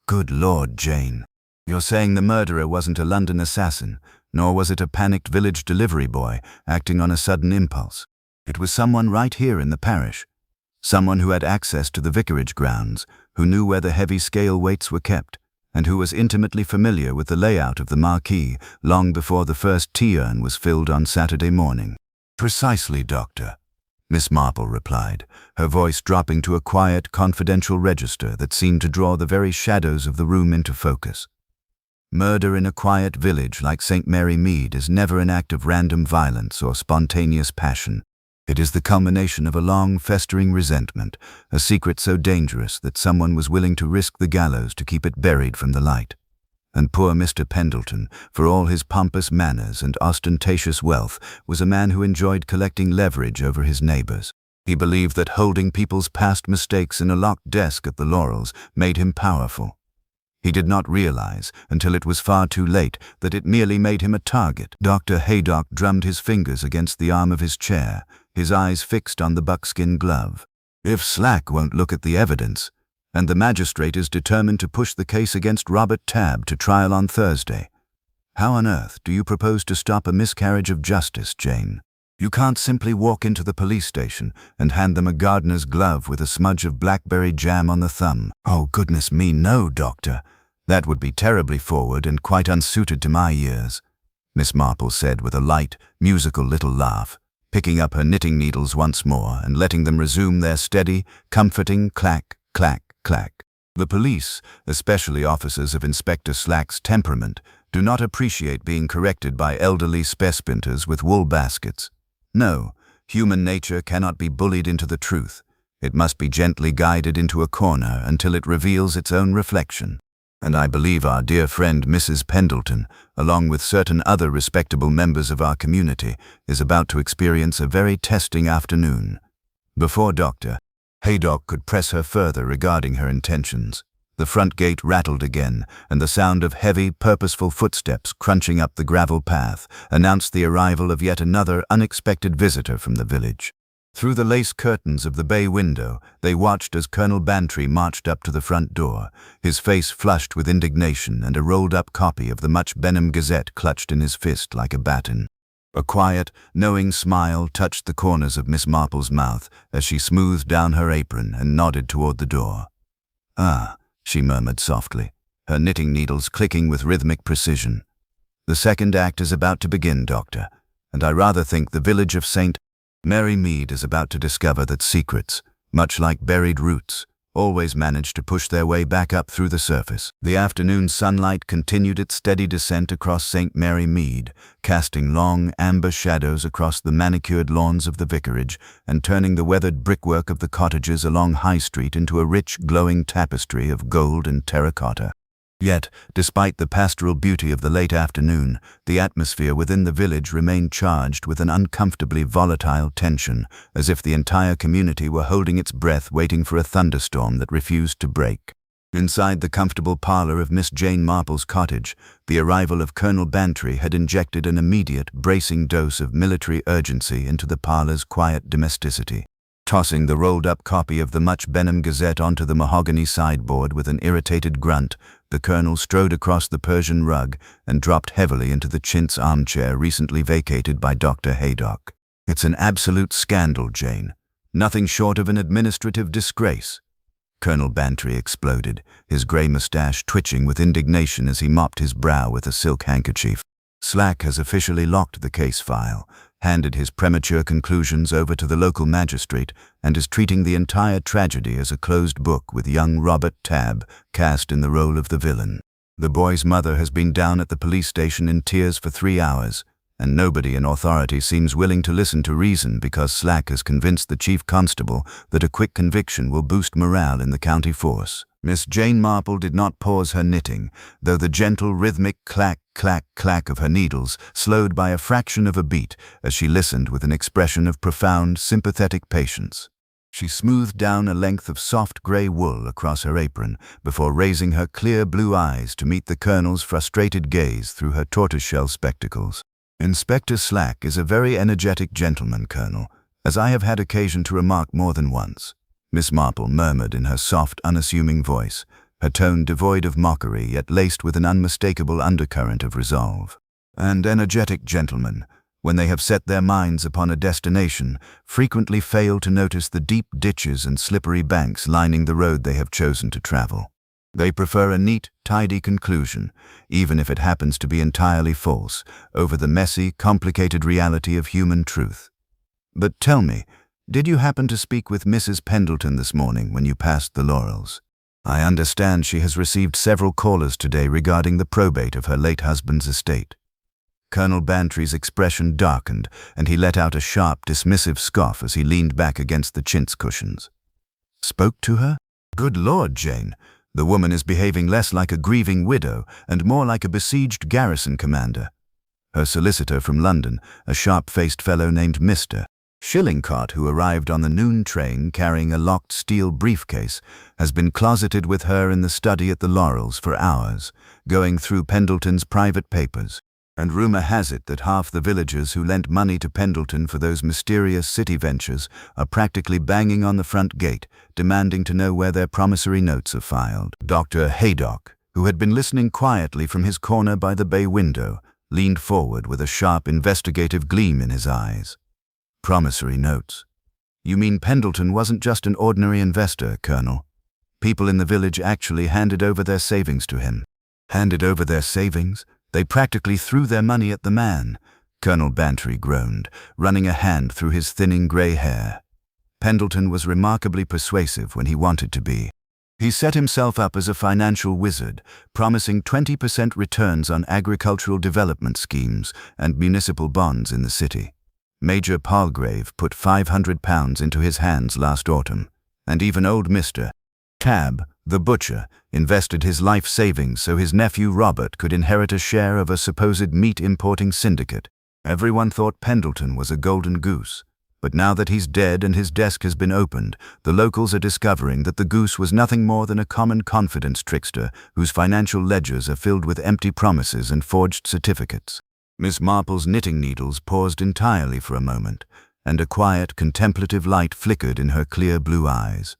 Good Lord, Jane. You're saying the murderer wasn't a London assassin, nor was it a panicked village delivery boy acting on a sudden impulse. It was someone right here in the parish. Someone who had access to the vicarage grounds, who knew where the heavy scale weights were kept, and who was intimately familiar with the layout of the marquee long before the first tea urn was filled on Saturday morning. Precisely, Doctor, Miss Marple replied, her voice dropping to a quiet, confidential register that seemed to draw the very shadows of the room into focus. Murder in a quiet village like St. Mary Mead is never an act of random violence or spontaneous passion. It is the culmination of a long, festering resentment, a secret so dangerous that someone was willing to risk the gallows to keep it buried from the light. And poor Mr. Pendleton, for all his pompous manners and ostentatious wealth, was a man who enjoyed collecting leverage over his neighbors. He believed that holding people's past mistakes in a locked desk at the Laurels made him powerful. He did not realize, until it was far too late, that it merely made him a target. Dr. Haydock drummed his fingers against the arm of his chair, his eyes fixed on the buckskin glove. If Slack won't look at the evidence, and the magistrate is determined to push the case against Robert Tabb to trial on Thursday, how on earth do you propose to stop a miscarriage of justice, Jane? You can't simply walk into the police station and hand them a gardener's glove with a smudge of blackberry jam on the thumb. Oh, goodness me, no, Doctor. That would be terribly forward and quite unsuited to my years, Miss Marple said with a light, musical little laugh, picking up her knitting needles once more and letting them resume their steady, comforting clack, clack, clack. The police, especially officers of Inspector Slack's temperament, do not appreciate being corrected by elderly spespinters with wool baskets. No, human nature cannot be bullied into the truth. It must be gently guided into a corner until it reveals its own reflection. And I believe our dear friend Mrs. Pendleton, along with certain other respectable members of our community, is about to experience a very testing afternoon. Before Dr. Haydock could press her further regarding her intentions, the front gate rattled again, and the sound of heavy, purposeful footsteps crunching up the gravel path announced the arrival of yet another unexpected visitor from the village. Through the lace curtains of the bay window, they watched as Colonel Bantry marched up to the front door, his face flushed with indignation and a rolled-up copy of the Much Benham Gazette clutched in his fist like a baton. A quiet, knowing smile touched the corners of Miss Marple's mouth as she smoothed down her apron and nodded toward the door. "Ah," she murmured softly, her knitting needles clicking with rhythmic precision. "The second act is about to begin, Doctor, and I rather think the village of St. Mary Mead is about to discover that secrets, much like buried roots, always manage to push their way back up through the surface." The afternoon sunlight continued its steady descent across St. Mary Mead, casting long, amber shadows across the manicured lawns of the vicarage and turning the weathered brickwork of the cottages along High Street into a rich, glowing tapestry of gold and terracotta. Yet, despite the pastoral beauty of the late afternoon, the atmosphere within the village remained charged with an uncomfortably volatile tension, as if the entire community were holding its breath waiting for a thunderstorm that refused to break. Inside the comfortable parlor of Miss Jane Marple's cottage, the arrival of Colonel Bantry had injected an immediate, bracing dose of military urgency into the parlor's quiet domesticity. Tossing the rolled-up copy of the Much Benham Gazette onto the mahogany sideboard with an irritated grunt, the colonel strode across the Persian rug and dropped heavily into the chintz armchair recently vacated by Dr. Haydock. "It's an absolute scandal, Jane. Nothing short of an administrative disgrace." Colonel Bantry exploded, his grey moustache twitching with indignation as he mopped his brow with a silk handkerchief. "Slack has officially locked the case file, handed his premature conclusions over to the local magistrate, and is treating the entire tragedy as a closed book with young Robert Tabb cast in the role of the villain. The boy's mother has been down at the police station in tears for 3 hours, and nobody in authority seems willing to listen to reason because Slack has convinced the chief constable that a quick conviction will boost morale in the county force." Miss Jane Marple did not pause her knitting, though the gentle rhythmic clack, clack, clack of her needles slowed by a fraction of a beat as she listened with an expression of profound, sympathetic patience. She smoothed down a length of soft grey wool across her apron before raising her clear blue eyes to meet the colonel's frustrated gaze through her tortoiseshell spectacles. "Inspector Slack is a very energetic gentleman, Colonel, as I have had occasion to remark more than once," Miss Marple murmured in her soft, unassuming voice, her tone devoid of mockery yet laced with an unmistakable undercurrent of resolve. "And energetic gentlemen, when they have set their minds upon a destination, frequently fail to notice the deep ditches and slippery banks lining the road they have chosen to travel. They prefer a neat, tidy conclusion, even if it happens to be entirely false, over the messy, complicated reality of human truth. But tell me, did you happen to speak with Mrs. Pendleton this morning when you passed the Laurels? I understand she has received several callers today regarding the probate of her late husband's estate." Colonel Bantry's expression darkened, and he let out a sharp, dismissive scoff as he leaned back against the chintz cushions. "Spoke to her? Good Lord, Jane, the woman is behaving less like a grieving widow and more like a besieged garrison commander. Her solicitor from London, a sharp-faced fellow named Mr. Shillingcott, who arrived on the noon train carrying a locked steel briefcase, has been closeted with her in the study at the Laurels for hours, going through Pendleton's private papers. And rumor has it that half the villagers who lent money to Pendleton for those mysterious city ventures are practically banging on the front gate, demanding to know where their promissory notes are filed." Dr. Haydock, who had been listening quietly from his corner by the bay window, leaned forward with a sharp investigative gleam in his eyes. "Promissory notes? You mean Pendleton wasn't just an ordinary investor, Colonel? People in the village actually handed over their savings to him." "Handed over their savings? They practically threw their money at the man," Colonel Bantry groaned, running a hand through his thinning grey hair. "Pendleton was remarkably persuasive when he wanted to be. He set himself up as a financial wizard, promising 20% returns on agricultural development schemes and municipal bonds in the city. Major Palgrave put £500 into his hands last autumn, and even old Mr. Tabb, the butcher, invested his life savings so his nephew Robert could inherit a share of a supposed meat-importing syndicate. Everyone thought Pendleton was a golden goose, but now that he's dead and his desk has been opened, the locals are discovering that the goose was nothing more than a common confidence trickster whose financial ledgers are filled with empty promises and forged certificates." Miss Marple's knitting needles paused entirely for a moment, and a quiet, contemplative light flickered in her clear blue eyes.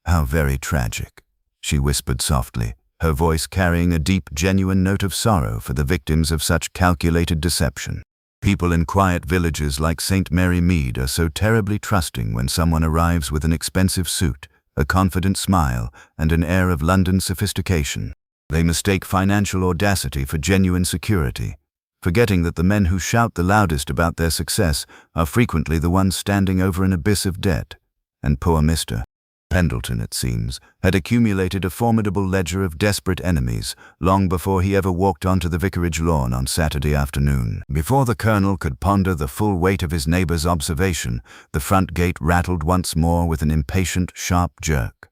"How very tragic," she whispered softly, her voice carrying a deep, genuine note of sorrow for the victims of such calculated deception. People in quiet villages like St. Mary Mead are so terribly trusting when someone arrives with an expensive suit, a confident smile, and an air of London sophistication. They mistake financial audacity for genuine security, forgetting that the men who shout the loudest about their success are frequently the ones standing over an abyss of debt. And poor Mr. Pendleton, it seems, had accumulated a formidable ledger of desperate enemies long before he ever walked onto the vicarage lawn on Saturday afternoon. Before the colonel could ponder the full weight of his neighbor's observation, the front gate rattled once more with an impatient, sharp jerk,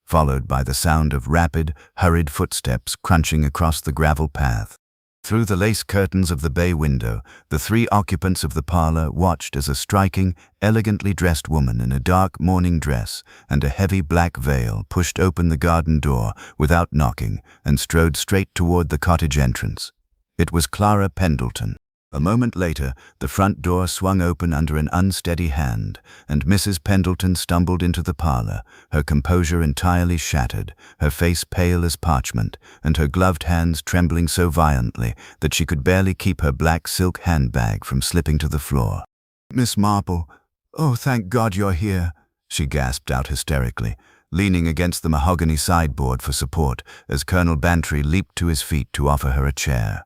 followed by the sound of rapid, hurried footsteps crunching across the gravel path. Through the lace curtains of the bay window, the three occupants of the parlor watched as a striking, elegantly dressed woman in a dark morning dress and a heavy black veil pushed open the garden door without knocking and strode straight toward the cottage entrance. It was Clara Pendleton. A moment later, the front door swung open under an unsteady hand, and Mrs. Pendleton stumbled into the parlor, her composure entirely shattered, her face pale as parchment, and her gloved hands trembling so violently that she could barely keep her black silk handbag from slipping to the floor. "Miss Marple, oh, thank God you're here," she gasped out hysterically, leaning against the mahogany sideboard for support as Colonel Bantry leaped to his feet to offer her a chair.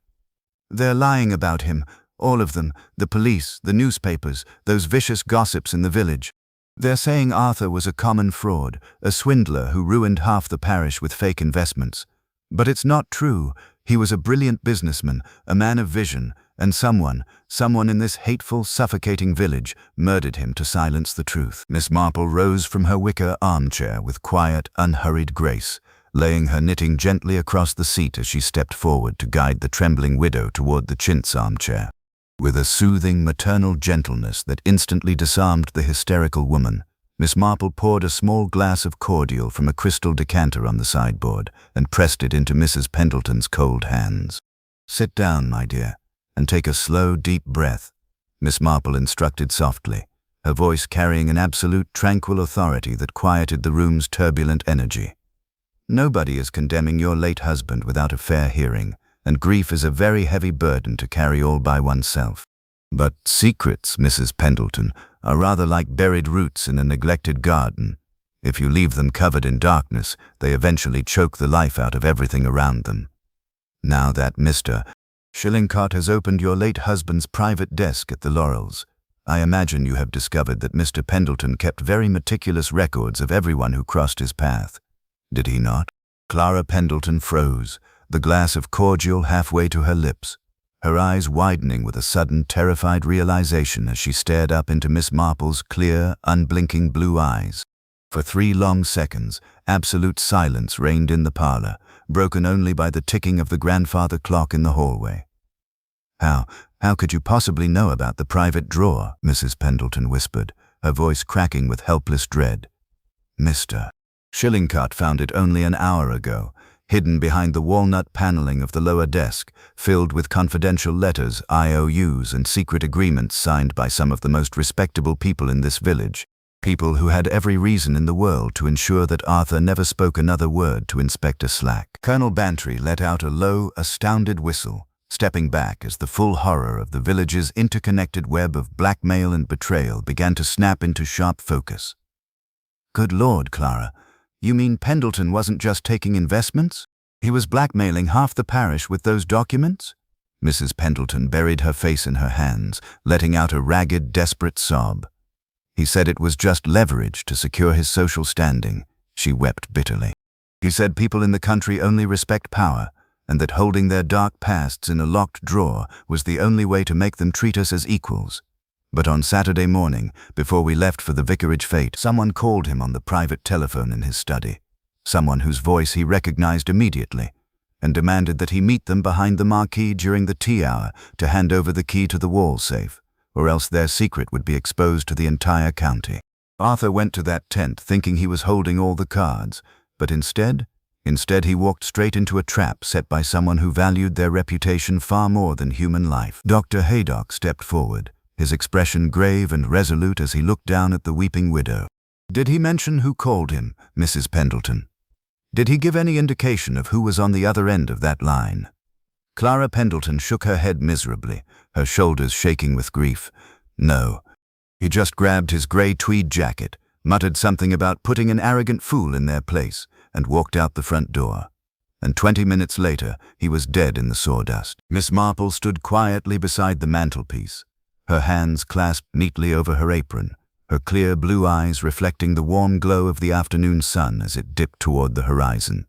"They're lying about him, all of them, the police, the newspapers, those vicious gossips in the village. They're saying Arthur was a common fraud, a swindler who ruined half the parish with fake investments. But it's not true. He was a brilliant businessman, a man of vision, and someone in this hateful, suffocating village murdered him to silence the truth." Miss Marple rose from her wicker armchair with quiet, unhurried grace, laying her knitting gently across the seat as she stepped forward to guide the trembling widow toward the chintz armchair. With a soothing, maternal gentleness that instantly disarmed the hysterical woman, Miss Marple poured a small glass of cordial from a crystal decanter on the sideboard and pressed it into Mrs. Pendleton's cold hands. "Sit down, my dear, and take a slow, deep breath," Miss Marple instructed softly, her voice carrying an absolute, tranquil authority that quieted the room's turbulent energy. "Nobody is condemning your late husband without a fair hearing, and grief is a very heavy burden to carry all by oneself. But secrets, Mrs. Pendleton, are rather like buried roots in a neglected garden. If you leave them covered in darkness, they eventually choke the life out of everything around them. Now that Mr. Shillingcott has opened your late husband's private desk at the Laurels, I imagine you have discovered that Mr. Pendleton kept very meticulous records of everyone who crossed his path. Did he not?" Clara Pendleton froze, the glass of cordial halfway to her lips, her eyes widening with a sudden, terrified realization as she stared up into Miss Marple's clear, unblinking blue eyes. For 3 long seconds, absolute silence reigned in the parlor, broken only by the ticking of the grandfather clock in the hallway. How could you possibly know about the private drawer?" Mrs. Pendleton whispered, her voice cracking with helpless dread. "Mr. Shillingcott found it only an hour ago, hidden behind the walnut paneling of the lower desk, filled with confidential letters, IOUs, and secret agreements signed by some of the most respectable people in this village, people who had every reason in the world to ensure that Arthur never spoke another word to Inspector Slack." Colonel Bantry let out a low, astounded whistle, stepping back as the full horror of the village's interconnected web of blackmail and betrayal began to snap into sharp focus. "Good Lord, Clara. You mean Pendleton wasn't just taking investments? He was blackmailing half the parish with those documents?" Mrs. Pendleton buried her face in her hands, letting out a ragged, desperate sob. "He said it was just leverage to secure his social standing," she wept bitterly. "He said people in the country only respect power, and that holding their dark pasts in a locked drawer was the only way to make them treat us as equals. But on Saturday morning, before we left for the vicarage fete, someone called him on the private telephone in his study, someone whose voice he recognized immediately, and demanded that he meet them behind the marquee during the tea hour to hand over the key to the wall safe, or else their secret would be exposed to the entire county. Arthur went to that tent thinking he was holding all the cards, but instead he walked straight into a trap set by someone who valued their reputation far more than human life." Dr. Haydock stepped forward, his expression grave and resolute as he looked down at the weeping widow. "Did he mention who called him, Mrs. Pendleton? Did he give any indication of who was on the other end of that line?" Clara Pendleton shook her head miserably, her shoulders shaking with grief. No. He just grabbed his grey tweed jacket, muttered something about putting an arrogant fool in their place, and walked out the front door. And 20 minutes later, he was dead in the sawdust. Miss Marple stood quietly beside the mantelpiece, her hands clasped neatly over her apron, her clear blue eyes reflecting the warm glow of the afternoon sun as it dipped toward the horizon.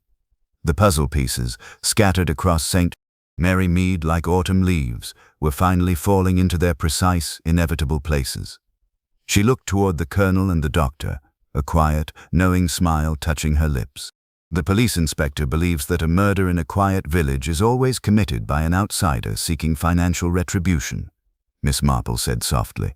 The puzzle pieces, scattered across St. Mary Mead like autumn leaves, were finally falling into their precise, inevitable places. She looked toward the colonel and the doctor, a quiet, knowing smile touching her lips. The police inspector believes that a murder in a quiet village is always committed by an outsider seeking financial retribution, Miss Marple said softly,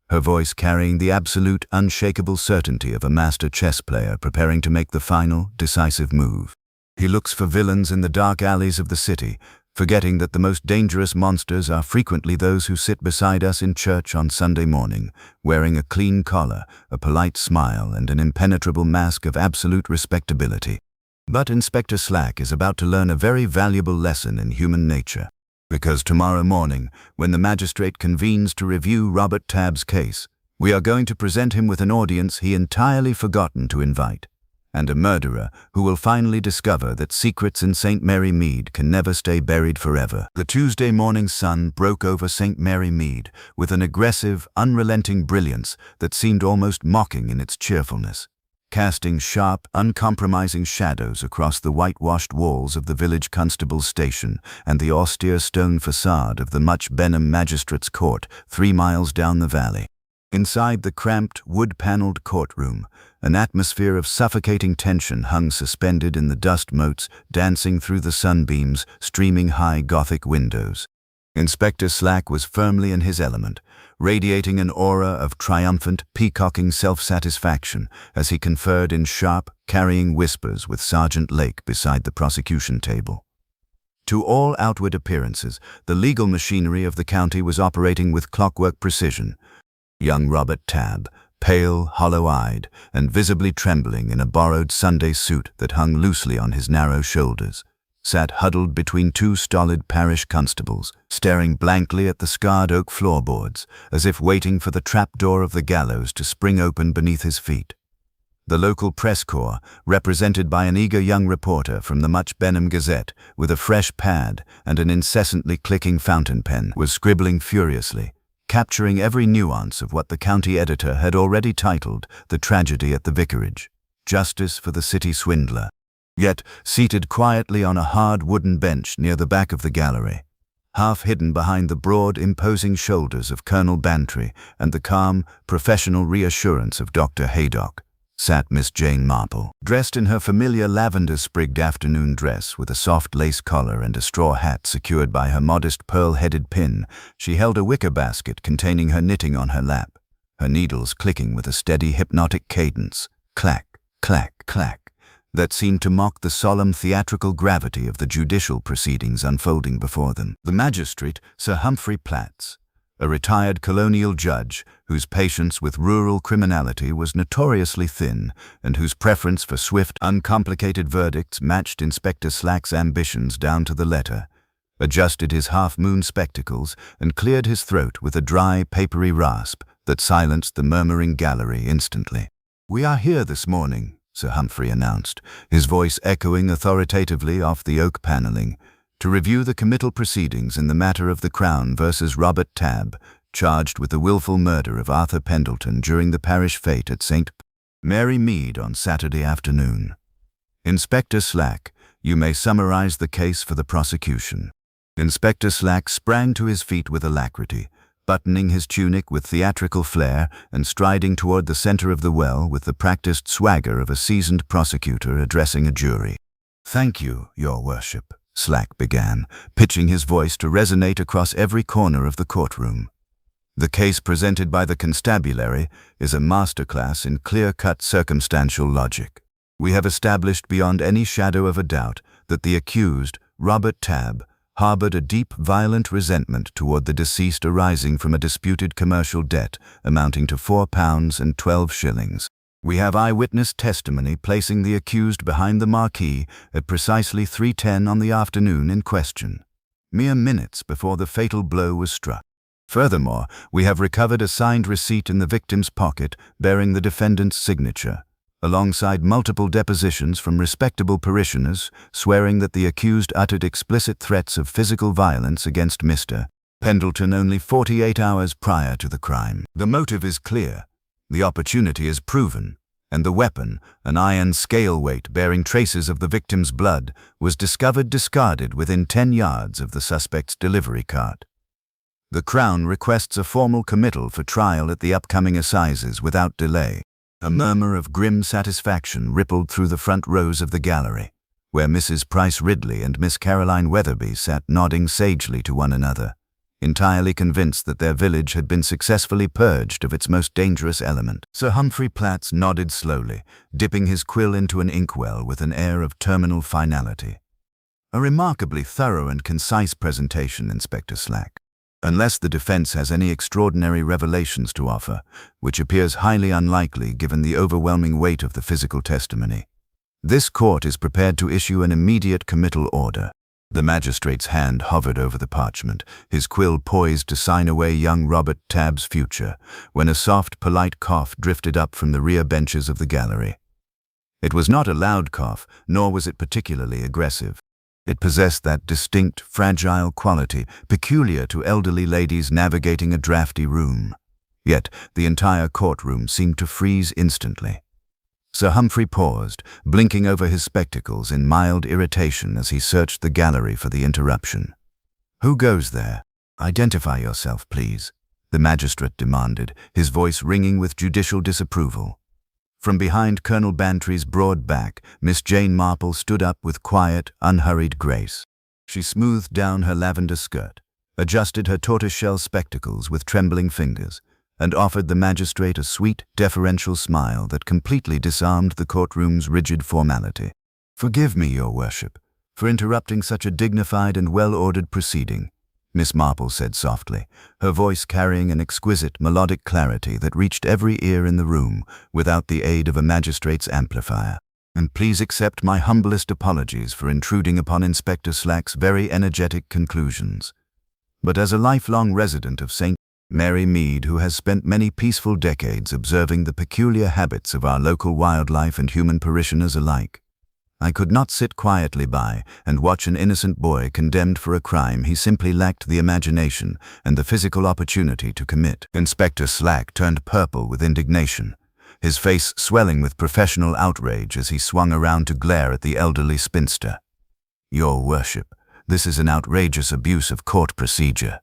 her voice carrying the absolute, unshakable certainty of a master chess player preparing to make the final, decisive move. He looks for villains in the dark alleys of the city, forgetting that the most dangerous monsters are frequently those who sit beside us in church on Sunday morning, wearing a clean collar, a polite smile, and an impenetrable mask of absolute respectability. But Inspector Slack is about to learn a very valuable lesson in human nature, because tomorrow morning, when the magistrate convenes to review Robert Tabb's case, we are going to present him with an audience he entirely forgotten to invite, and a murderer who will finally discover that secrets in St. Mary Mead can never stay buried forever. The Tuesday morning sun broke over St. Mary Mead with an aggressive, unrelenting brilliance that seemed almost mocking in its cheerfulness, casting sharp, uncompromising shadows across the whitewashed walls of the village constable's station and the austere stone facade of the Much Benham Magistrates' Court 3 miles down the valley. Inside the cramped, wood-paneled courtroom, an atmosphere of suffocating tension hung suspended in the dust motes dancing through the sunbeams streaming high Gothic windows. Inspector Slack was firmly in his element, radiating an aura of triumphant, peacocking self-satisfaction as he conferred in sharp, carrying whispers with Sergeant Lake beside the prosecution table. To all outward appearances, the legal machinery of the county was operating with clockwork precision. Young Robert Tabb, pale, hollow-eyed, and visibly trembling in a borrowed Sunday suit that hung loosely on his narrow shoulders, sat huddled between 2 stolid parish constables, staring blankly at the scarred oak floorboards, as if waiting for the trapdoor of the gallows to spring open beneath his feet. The local press corps, represented by an eager young reporter from the Much Benham Gazette with a fresh pad and an incessantly clicking fountain pen, was scribbling furiously, capturing every nuance of what the county editor had already titled The Tragedy at the Vicarage, Justice for the City Swindler. Yet, seated quietly on a hard wooden bench near the back of the gallery, half hidden behind the broad, imposing shoulders of Colonel Bantry and the calm, professional reassurance of Dr. Haydock, sat Miss Jane Marple. Dressed in her familiar lavender-sprigged afternoon dress with a soft lace collar and a straw hat secured by her modest pearl-headed pin, she held a wicker basket containing her knitting on her lap, her needles clicking with a steady hypnotic cadence, clack, clack, clack, that seemed to mock the solemn theatrical gravity of the judicial proceedings unfolding before them. The magistrate, Sir Humphrey Platts, a retired colonial judge whose patience with rural criminality was notoriously thin and whose preference for swift, uncomplicated verdicts matched Inspector Slack's ambitions down to the letter, adjusted his half-moon spectacles and cleared his throat with a dry, papery rasp that silenced the murmuring gallery instantly. "We are here this morning," Sir Humphrey announced, his voice echoing authoritatively off the oak paneling, "to review the committal proceedings in the matter of the Crown versus Robert Tabb, charged with the willful murder of Arthur Pendleton during the parish fete at St. Mary Mead on Saturday afternoon. Inspector Slack, you may summarize the case for the prosecution." Inspector Slack sprang to his feet with alacrity, buttoning his tunic with theatrical flair and striding toward the center of the well with the practiced swagger of a seasoned prosecutor addressing a jury. "Thank you, Your Worship," Slack began, pitching his voice to resonate across every corner of the courtroom. "The case presented by the constabulary is a masterclass in clear-cut circumstantial logic. We have established beyond any shadow of a doubt that the accused, Robert Tabb, harbored a deep, violent resentment toward the deceased arising from a disputed commercial debt amounting to £4.12. We have eyewitness testimony placing the accused behind the marquee at precisely 3:10 on the afternoon in question. mere minutes before the fatal blow was struck. Furthermore, we have recovered a signed receipt in the victim's pocket bearing the defendant's signature, alongside multiple depositions from respectable parishioners swearing that the accused uttered explicit threats of physical violence against Mr. Pendleton only 48 hours prior to the crime. The motive is clear, the opportunity is proven, and the weapon, an iron scale weight bearing traces of the victim's blood, was discovered discarded within 10 yards of the suspect's delivery cart. The Crown requests a formal committal for trial at the upcoming assizes without delay. A murmur of grim satisfaction rippled through the front rows of the gallery, where Mrs. Price Ridley and Miss Caroline Weatherby sat nodding sagely to one another, entirely convinced that their village had been successfully purged of its most dangerous element. Sir Humphrey Platts nodded slowly, dipping his quill into an inkwell with an air of terminal finality. A remarkably thorough and concise presentation, Inspector Slack. Unless the defense has any extraordinary revelations to offer, which appears highly unlikely given the overwhelming weight of the physical testimony, this court is prepared to issue an immediate committal order. The magistrate's hand hovered over the parchment, his quill poised to sign away young Robert Tabb's future, when a soft, polite cough drifted up from the rear benches of the gallery. It was not a loud cough, nor was it particularly aggressive. It possessed that distinct, fragile quality peculiar to elderly ladies navigating a drafty room. Yet the entire courtroom seemed to freeze instantly. Sir Humphrey paused, blinking over his spectacles in mild irritation as he searched the gallery for the interruption. "Who goes there? Identify yourself, please," the magistrate demanded, his voice ringing with judicial disapproval. From behind Colonel Bantry's broad back, Miss Jane Marple stood up with quiet, unhurried grace. She smoothed down her lavender skirt, adjusted her tortoiseshell spectacles with trembling fingers, and offered the magistrate a sweet, deferential smile that completely disarmed the courtroom's rigid formality. "Forgive me, Your Worship, for interrupting such a dignified and well-ordered proceeding," Miss Marple said softly, her voice carrying an exquisite melodic clarity that reached every ear in the room without the aid of a magistrate's amplifier. "And please accept my humblest apologies for intruding upon Inspector Slack's very energetic conclusions. But as a lifelong resident of St. Mary Mead, who has spent many peaceful decades observing the peculiar habits of our local wildlife and human parishioners alike, I could not sit quietly by and watch an innocent boy condemned for a crime he simply lacked the imagination and the physical opportunity to commit." Inspector Slack turned purple with indignation, his face swelling with professional outrage as he swung around to glare at the elderly spinster. "Your Worship, this is an outrageous abuse of court procedure,"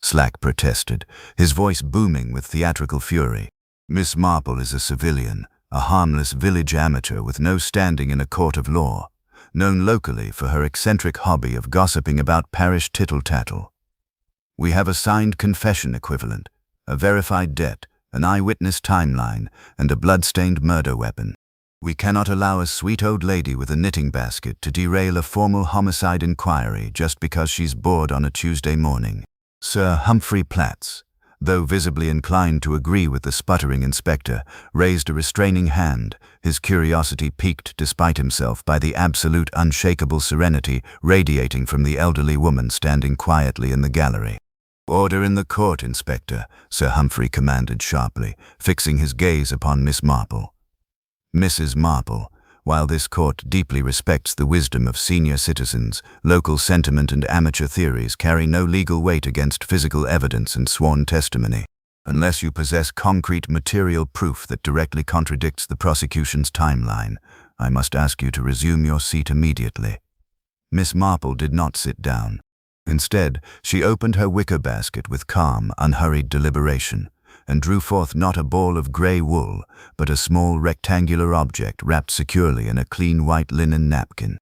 Slack protested, his voice booming with theatrical fury. "Miss Marple is a civilian, a harmless village amateur with no standing in a court of law, known locally for her eccentric hobby of gossiping about parish tittle-tattle. We have a signed confession equivalent, a verified debt, an eyewitness timeline, and a blood-stained murder weapon. We cannot allow a sweet old lady with a knitting basket to derail a formal homicide inquiry just because she's bored on a Tuesday morning." Sir Humphrey Platts, though visibly inclined to agree with the sputtering inspector, raised a restraining hand, his curiosity piqued despite himself by the absolute unshakable serenity radiating from the elderly woman standing quietly in the gallery. "Order in the court, Inspector," Sir Humphrey commanded sharply, fixing his gaze upon Miss Marple. "Mrs. Marple, while this court deeply respects the wisdom of senior citizens, local sentiment and amateur theories carry no legal weight against physical evidence and sworn testimony. Unless you possess concrete material proof that directly contradicts the prosecution's timeline, I must ask you to resume your seat immediately." Miss Marple did not sit down. Instead, she opened her wicker basket with calm, unhurried deliberation, and drew forth not a ball of grey wool, but a small rectangular object wrapped securely in a clean white linen napkin.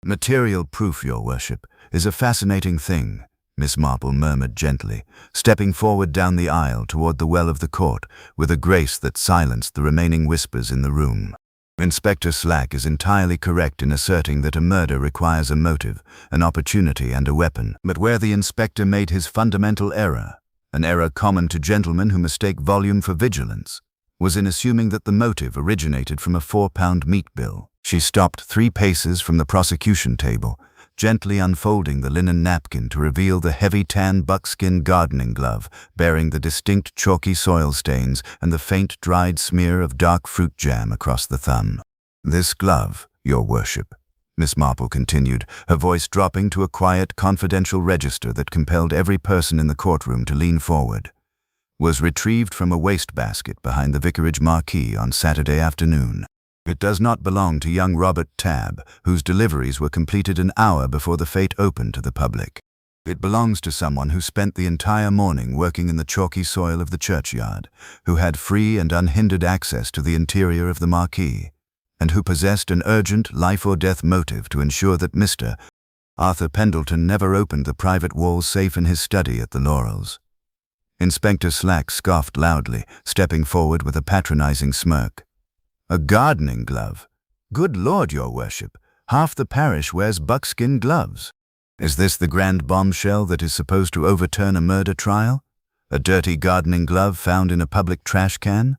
"Material proof, Your Worship, is a fascinating thing," Miss Marple murmured gently, stepping forward down the aisle toward the well of the court with a grace that silenced the remaining whispers in the room. "Inspector Slack is entirely correct in asserting that a murder requires a motive, an opportunity, and a weapon. But where the inspector made his fundamental error, an error common to gentlemen who mistake volume for vigilance, was in assuming that the motive originated from a £4 meat bill." She stopped 3 paces from the prosecution table, gently unfolding the linen napkin to reveal the heavy tan buckskin gardening glove, bearing the distinct chalky soil stains and the faint dried smear of dark fruit jam across the thumb. "This glove, Your Worship," Miss Marple continued, her voice dropping to a quiet, confidential register that compelled every person in the courtroom to lean forward, "was retrieved from a wastebasket behind the vicarage marquee on Saturday afternoon. It does not belong to young Robert Tabb, whose deliveries were completed an hour before the fete opened to the public. It belongs to someone who spent the entire morning working in the chalky soil of the churchyard, who had free and unhindered access to the interior of the marquee, and who possessed an urgent life-or-death motive to ensure that Mr. Arthur Pendleton never opened the private wall safe in his study at the Laurels." Inspector Slack scoffed loudly, stepping forward with a patronizing smirk. "A gardening glove? Good Lord, Your Worship, half the parish wears buckskin gloves. Is this the grand bombshell that is supposed to overturn a murder trial? A dirty gardening glove found in a public trash can?"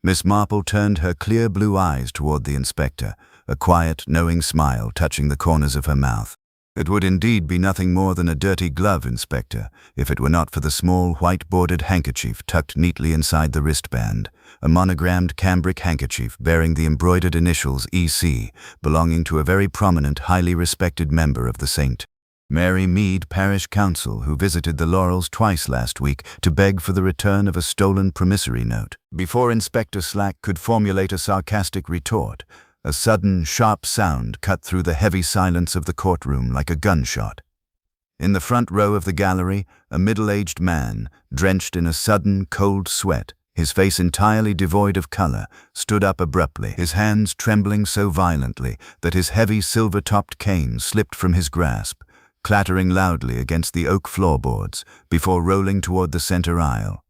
Miss Marple turned her clear blue eyes toward the inspector, a quiet, knowing smile touching the corners of her mouth. "It would indeed be nothing more than a dirty glove, Inspector, if it were not for the small white-bordered handkerchief tucked neatly inside the wristband, a monogrammed cambric handkerchief bearing the embroidered initials E.C., belonging to a very prominent, highly respected member of the St. Mary Mead Parish Council, who visited the Laurels twice last week to beg for the return of a stolen promissory note." Before Inspector Slack could formulate a sarcastic retort, a sudden, sharp sound cut through the heavy silence of the courtroom like a gunshot. In the front row of the gallery, a middle-aged man, drenched in a sudden, cold sweat, his face entirely devoid of color, stood up abruptly, his hands trembling so violently that his heavy silver-topped cane slipped from his grasp, clattering loudly against the oak floorboards before rolling toward the center aisle.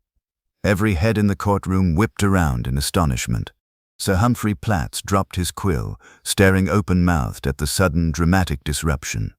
Every head in the courtroom whipped around in astonishment. Sir Humphrey Platts dropped his quill, staring open-mouthed at the sudden, dramatic disruption.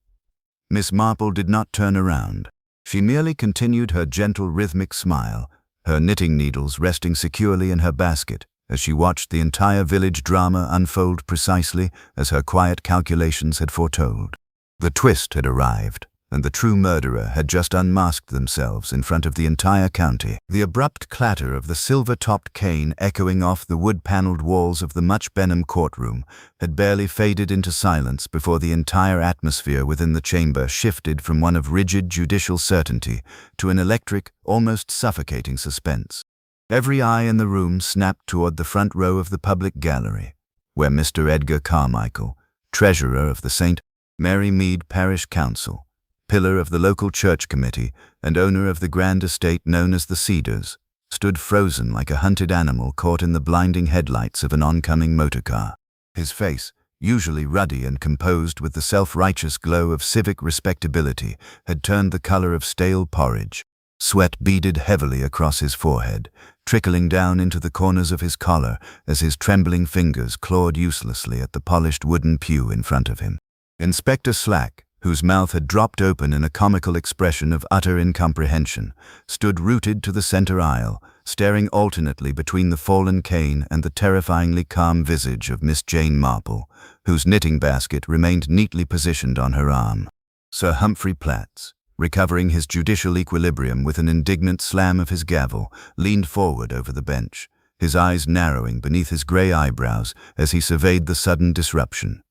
Miss Marple did not turn around. She merely continued her gentle, rhythmic smile, her knitting needles resting securely in her basket as she watched the entire village drama unfold precisely as her quiet calculations had foretold. The twist had arrived, and the true murderer had just unmasked themselves in front of the entire county. The abrupt clatter of the silver-topped cane echoing off the wood-paneled walls of the Much Benham courtroom had barely faded into silence before the entire atmosphere within the chamber shifted from one of rigid judicial certainty to an electric, almost suffocating suspense. Every eye in the room snapped toward the front row of the public gallery, where Mr. Edgar Carmichael, treasurer of the St. Mary Mead Parish Council, pillar of the local church committee, and owner of the grand estate known as the Cedars, stood frozen like a hunted animal caught in the blinding headlights of an oncoming motorcar. His face, usually ruddy and composed with the self-righteous glow of civic respectability, had turned the color of stale porridge. Sweat beaded heavily across his forehead, trickling down into the corners of his collar as his trembling fingers clawed uselessly at the polished wooden pew in front of him. Inspector Slack, whose mouth had dropped open in a comical expression of utter incomprehension, stood rooted to the center aisle, staring alternately between the fallen cane and the terrifyingly calm visage of Miss Jane Marple, whose knitting basket remained neatly positioned on her arm. Sir Humphrey Platts, recovering his judicial equilibrium with an indignant slam of his gavel, leaned forward over the bench, his eyes narrowing beneath his gray eyebrows as he surveyed the sudden disruption.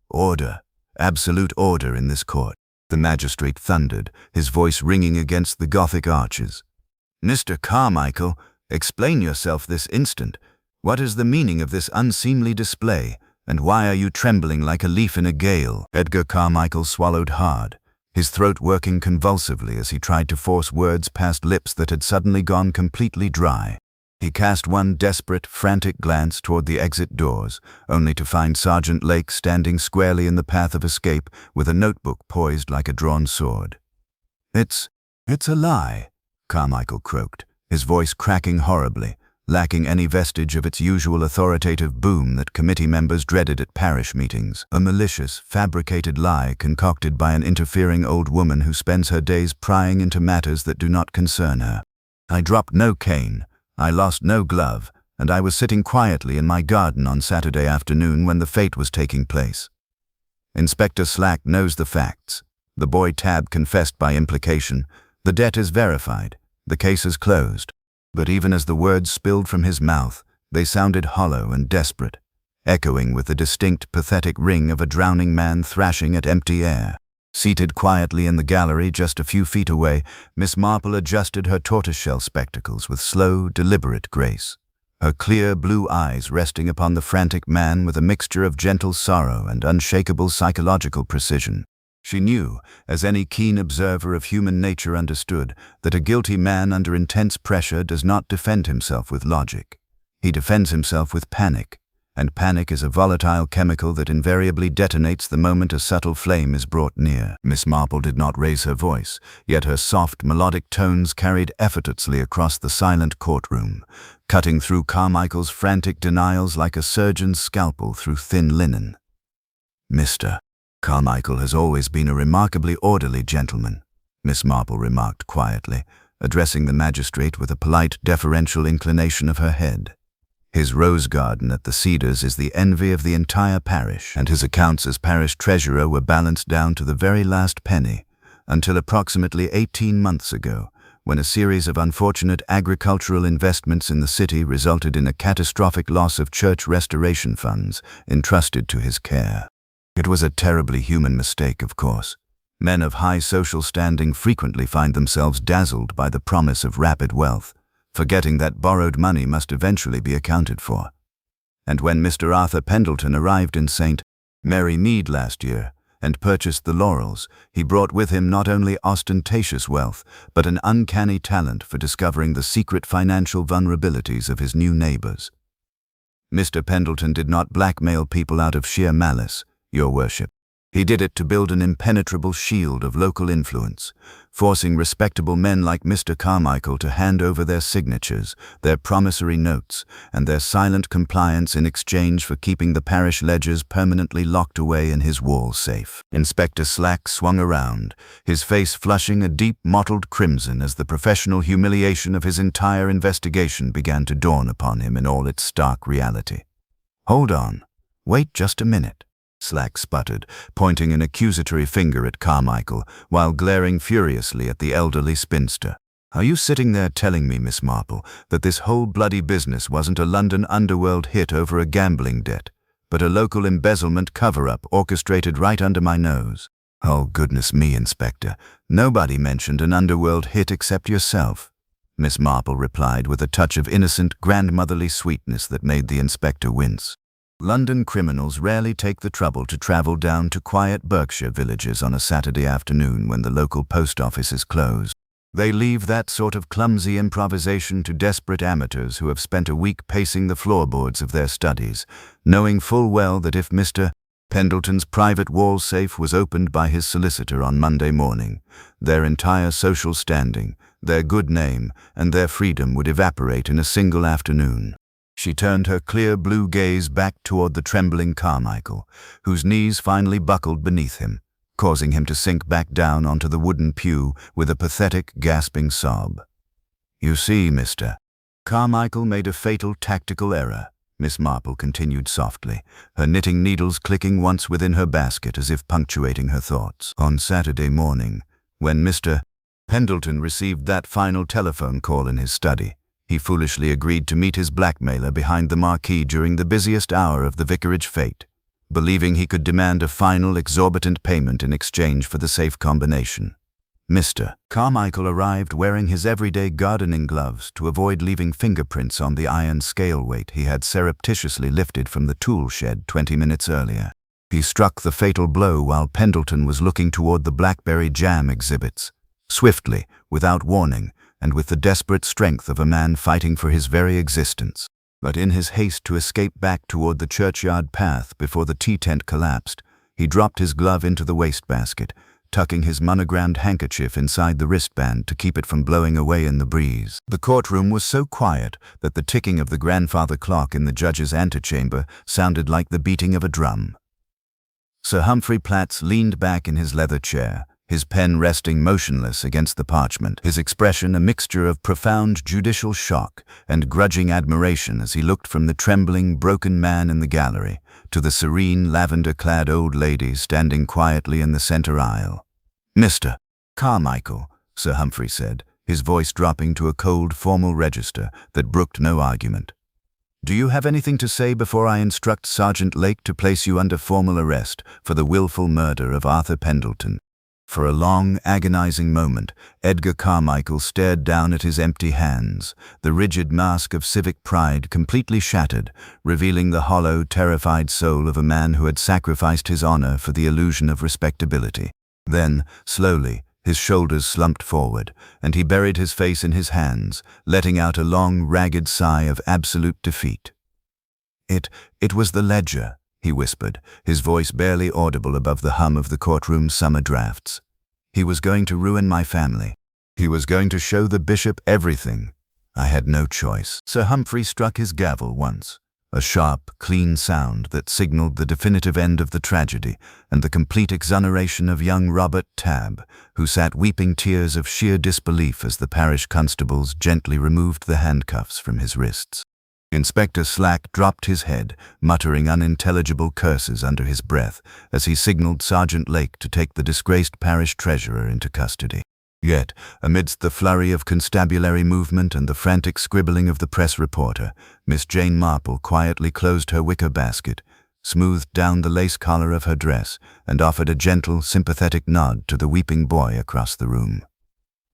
"Order. Absolute order in this court," the magistrate thundered, his voice ringing against the Gothic arches. "Mr. Carmichael, explain yourself this instant. What is the meaning of this unseemly display, and why are you trembling like a leaf in a gale?" Edgar Carmichael swallowed hard, his throat working convulsively as he tried to force words past lips that had suddenly gone completely dry. He cast one desperate, frantic glance toward the exit doors, only to find Sergeant Lake standing squarely in the path of escape with a notebook poised like a drawn sword. It's a lie," Carmichael croaked, his voice cracking horribly, lacking any vestige of its usual authoritative boom that committee members dreaded at parish meetings. "A malicious, fabricated lie concocted by an interfering old woman who spends her days prying into matters that do not concern her. I dropped no cane. I lost no glove, and I was sitting quietly in my garden on Saturday afternoon when the fete was taking place." Inspector Slack knows the facts. The boy Tab confessed by implication. The debt is verified. The case is closed. But even as the words spilled from his mouth, they sounded hollow and desperate, echoing with the distinct, pathetic ring of a drowning man thrashing at empty air. Seated quietly in the gallery just a few feet away, Miss Marple adjusted her tortoiseshell spectacles with slow, deliberate grace, her clear blue eyes resting upon the frantic man with a mixture of gentle sorrow and unshakable psychological precision. She knew, as any keen observer of human nature understood, that a guilty man under intense pressure does not defend himself with logic. He defends himself with panic, and panic is a volatile chemical that invariably detonates the moment a subtle flame is brought near. Miss Marple did not raise her voice, yet her soft, melodic tones carried effortlessly across the silent courtroom, cutting through Carmichael's frantic denials like a surgeon's scalpel through thin linen. "Mr. Carmichael has always been a remarkably orderly gentleman," Miss Marple remarked quietly, addressing the magistrate with a polite, deferential inclination of her head. "His rose garden at the Cedars is the envy of the entire parish, and his accounts as parish treasurer were balanced down to the very last penny, until approximately 18 months ago, when a series of unfortunate agricultural investments in the city resulted in a catastrophic loss of church restoration funds entrusted to his care. It was a terribly human mistake, of course. Men of high social standing frequently find themselves dazzled by the promise of rapid wealth, forgetting that borrowed money must eventually be accounted for. And when Mr. Arthur Pendleton arrived in St. Mary Mead last year and purchased the laurels, he brought with him not only ostentatious wealth, but an uncanny talent for discovering the secret financial vulnerabilities of his new neighbors. Mr. Pendleton did not blackmail people out of sheer malice, Your Worship. He did it to build an impenetrable shield of local influence, forcing respectable men like Mr. Carmichael to hand over their signatures, their promissory notes, and their silent compliance in exchange for keeping the parish ledgers permanently locked away in his wall safe. Inspector Slack swung around, his face flushing a deep mottled crimson as the professional humiliation of his entire investigation began to dawn upon him in all its stark reality. "Hold on. Wait just a minute," Slack sputtered, pointing an accusatory finger at Carmichael while glaring furiously at the elderly spinster. "Are you sitting there telling me, Miss Marple, that this whole bloody business wasn't a London underworld hit over a gambling debt, but a local embezzlement cover-up orchestrated right under my nose?" "Oh, goodness me, Inspector. Nobody mentioned an underworld hit except yourself," Miss Marple replied with a touch of innocent, grandmotherly sweetness that made the inspector wince. "London criminals rarely take the trouble to travel down to quiet Berkshire villages on a Saturday afternoon when the local post office is closed. They leave that sort of clumsy improvisation to desperate amateurs who have spent a week pacing the floorboards of their studies, knowing full well that if Mr. Pendleton's private wall safe was opened by his solicitor on Monday morning, their entire social standing, their good name, and their freedom would evaporate in a single afternoon." She turned her clear blue gaze back toward the trembling Carmichael, whose knees finally buckled beneath him, causing him to sink back down onto the wooden pew with a pathetic, gasping sob. "You see, Mr. Carmichael made a fatal tactical error," Miss Marple continued softly, her knitting needles clicking once within her basket as if punctuating her thoughts. "On Saturday morning, when Mr. Pendleton received that final telephone call in his study, he foolishly agreed to meet his blackmailer behind the marquee during the busiest hour of the vicarage fete, believing he could demand a final exorbitant payment in exchange for the safe combination. Mr. Carmichael arrived wearing his everyday gardening gloves to avoid leaving fingerprints on the iron scale weight he had surreptitiously lifted from the tool shed 20 minutes earlier. He struck the fatal blow while Pendleton was looking toward the blackberry jam exhibits, swiftly, without warning, and with the desperate strength of a man fighting for his very existence. But in his haste to escape back toward the churchyard path before the tea tent collapsed, he dropped his glove into the wastebasket, tucking his monogrammed handkerchief inside the wristband to keep it from blowing away in the breeze. The courtroom was so quiet that the ticking of the grandfather clock in the judge's antechamber sounded like the beating of a drum. Sir Humphrey Platts leaned back in his leather chair, his pen resting motionless against the parchment, his expression a mixture of profound judicial shock and grudging admiration as he looked from the trembling, broken man in the gallery to the serene, lavender-clad old lady standing quietly in the center aisle. "Mr. Carmichael," Sir Humphrey said, his voice dropping to a cold, formal register that brooked no argument. "Do you have anything to say before I instruct Sergeant Lake to place you under formal arrest for the willful murder of Arthur Pendleton?" For a long, agonizing moment, Edgar Carmichael stared down at his empty hands, the rigid mask of civic pride completely shattered, revealing the hollow, terrified soul of a man who had sacrificed his honor for the illusion of respectability. Then, slowly, his shoulders slumped forward, and he buried his face in his hands, letting out a long, ragged sigh of absolute defeat. It was the ledger," he whispered, his voice barely audible above the hum of the courtroom's summer drafts. "He was going to ruin my family. He was going to show the bishop everything. I had no choice." Sir Humphrey struck his gavel once, a sharp, clean sound that signaled the definitive end of the tragedy and the complete exoneration of young Robert Tabb, who sat weeping tears of sheer disbelief as the parish constables gently removed the handcuffs from his wrists. Inspector Slack dropped his head, muttering unintelligible curses under his breath as he signaled Sergeant Lake to take the disgraced parish treasurer into custody. Yet, amidst the flurry of constabulary movement and the frantic scribbling of the press reporter, Miss Jane Marple quietly closed her wicker basket, smoothed down the lace collar of her dress, and offered a gentle, sympathetic nod to the weeping boy across the room.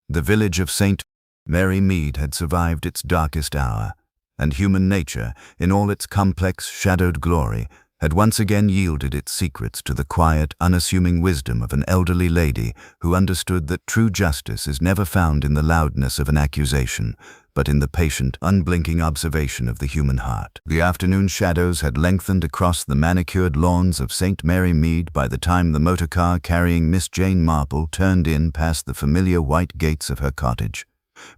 The village of St. Mary Mead had survived its darkest hour, and human nature, in all its complex, shadowed glory, had once again yielded its secrets to the quiet, unassuming wisdom of an elderly lady who understood that true justice is never found in the loudness of an accusation, but in the patient, unblinking observation of the human heart. The afternoon shadows had lengthened across the manicured lawns of St. Mary Mead by the time the motor car carrying Miss Jane Marple turned in past the familiar white gates of her cottage,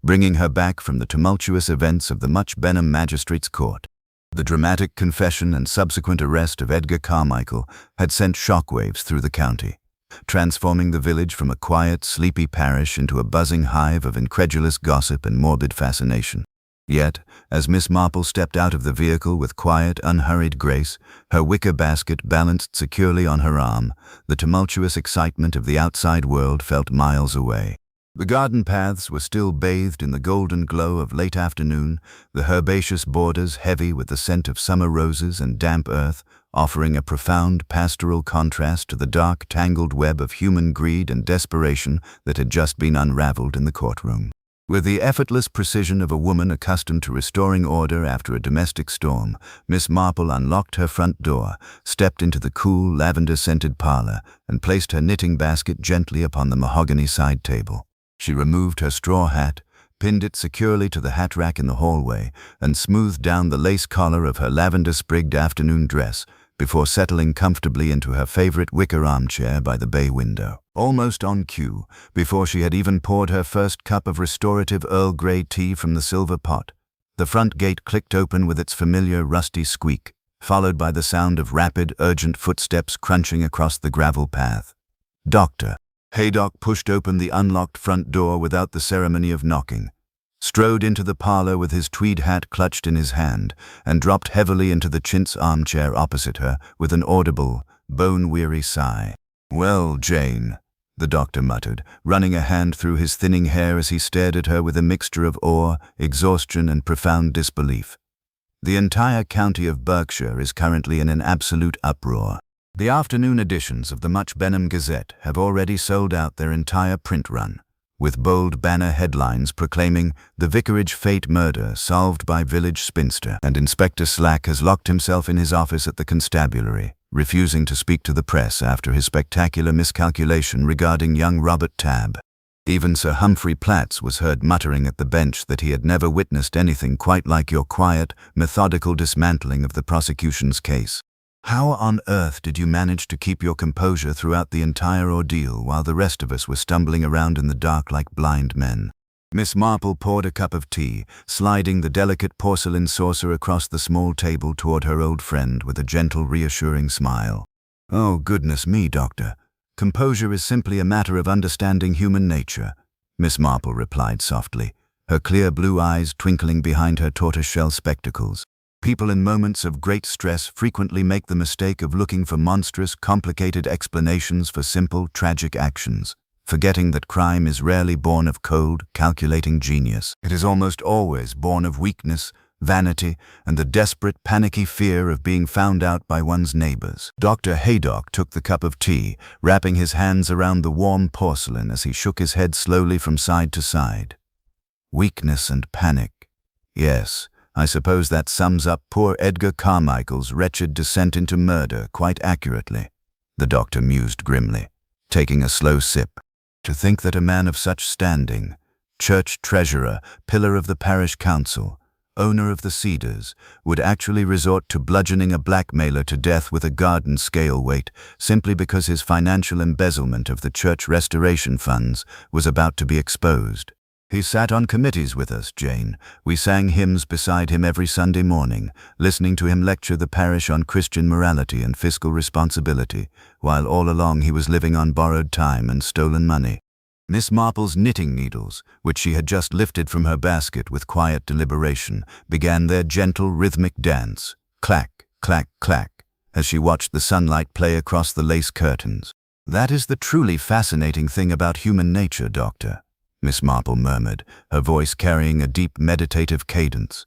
bringing her back from the tumultuous events of the Much Benham Magistrates' Court. The dramatic confession and subsequent arrest of Edgar Carmichael had sent shockwaves through the county, transforming the village from a quiet, sleepy parish into a buzzing hive of incredulous gossip and morbid fascination. Yet, as Miss Marple stepped out of the vehicle with quiet, unhurried grace, her wicker basket balanced securely on her arm, the tumultuous excitement of the outside world felt miles away. The garden paths were still bathed in the golden glow of late afternoon, the herbaceous borders heavy with the scent of summer roses and damp earth, offering a profound pastoral contrast to the dark, tangled web of human greed and desperation that had just been unraveled in the courtroom. With the effortless precision of a woman accustomed to restoring order after a domestic storm, Miss Marple unlocked her front door, stepped into the cool, lavender-scented parlor, and placed her knitting basket gently upon the mahogany side table. She removed her straw hat, pinned it securely to the hat rack in the hallway, and smoothed down the lace collar of her lavender-sprigged afternoon dress before settling comfortably into her favorite wicker armchair by the bay window. Almost on cue, before she had even poured her first cup of restorative Earl Grey tea from the silver pot, the front gate clicked open with its familiar rusty squeak, followed by the sound of rapid, urgent footsteps crunching across the gravel path. Dr. Haydock pushed open the unlocked front door without the ceremony of knocking, strode into the parlor with his tweed hat clutched in his hand, and dropped heavily into the chintz armchair opposite her with an audible, bone-weary sigh. "Well, Jane," the doctor muttered, running a hand through his thinning hair as he stared at her with a mixture of awe, exhaustion, and profound disbelief. "The entire county of Berkshire is currently in an absolute uproar. The afternoon editions of the Much Benham Gazette have already sold out their entire print run, with bold banner headlines proclaiming the vicarage fate murder solved by village spinster, and Inspector Slack has locked himself in his office at the constabulary, refusing to speak to the press after his spectacular miscalculation regarding young Robert Tabb. Even Sir Humphrey Platts was heard muttering at the bench that he had never witnessed anything quite like your quiet, methodical dismantling of the prosecution's case. How on earth did you manage to keep your composure throughout the entire ordeal while the rest of us were stumbling around in the dark like blind men?" Miss Marple poured a cup of tea, sliding the delicate porcelain saucer across the small table toward her old friend with a gentle, reassuring smile. "Oh, goodness me, Doctor. Composure is simply a matter of understanding human nature, Miss Marple replied softly, her clear blue eyes twinkling behind her tortoiseshell spectacles. People in moments of great stress frequently make the mistake of looking for monstrous, complicated explanations for simple, tragic actions, forgetting that crime is rarely born of cold, calculating genius. It is almost always born of weakness, vanity, and the desperate, panicky fear of being found out by one's neighbors. Dr. Haydock took the cup of tea, wrapping his hands around the warm porcelain as he shook his head slowly from side to side. Weakness and panic. Yes, I suppose that sums up poor Edgar Carmichael's wretched descent into murder quite accurately, the doctor mused grimly, taking a slow sip. To think that a man of such standing, church treasurer, pillar of the parish council, owner of the Cedars, would actually resort to bludgeoning a blackmailer to death with a garden scale weight simply because his financial embezzlement of the church restoration funds was about to be exposed. He sat on committees with us, Jane. We sang hymns beside him every Sunday morning, listening to him lecture the parish on Christian morality and fiscal responsibility, while all along he was living on borrowed time and stolen money. Miss Marple's knitting needles, which she had just lifted from her basket with quiet deliberation, began their gentle rhythmic dance, clack, clack, clack, as she watched the sunlight play across the lace curtains. "That is the truly fascinating thing about human nature, Doctor," Miss Marple murmured, her voice carrying a deep meditative cadence.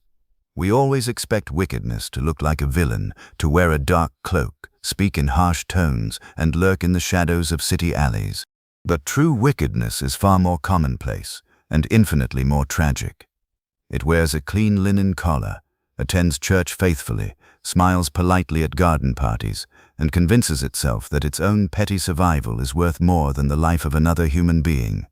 "We always expect wickedness to look like a villain, to wear a dark cloak, speak in harsh tones, and lurk in the shadows of city alleys. But true wickedness is far more commonplace and infinitely more tragic. It wears a clean linen collar, attends church faithfully, smiles politely at garden parties, and convinces itself that its own petty survival is worth more than the life of another human being.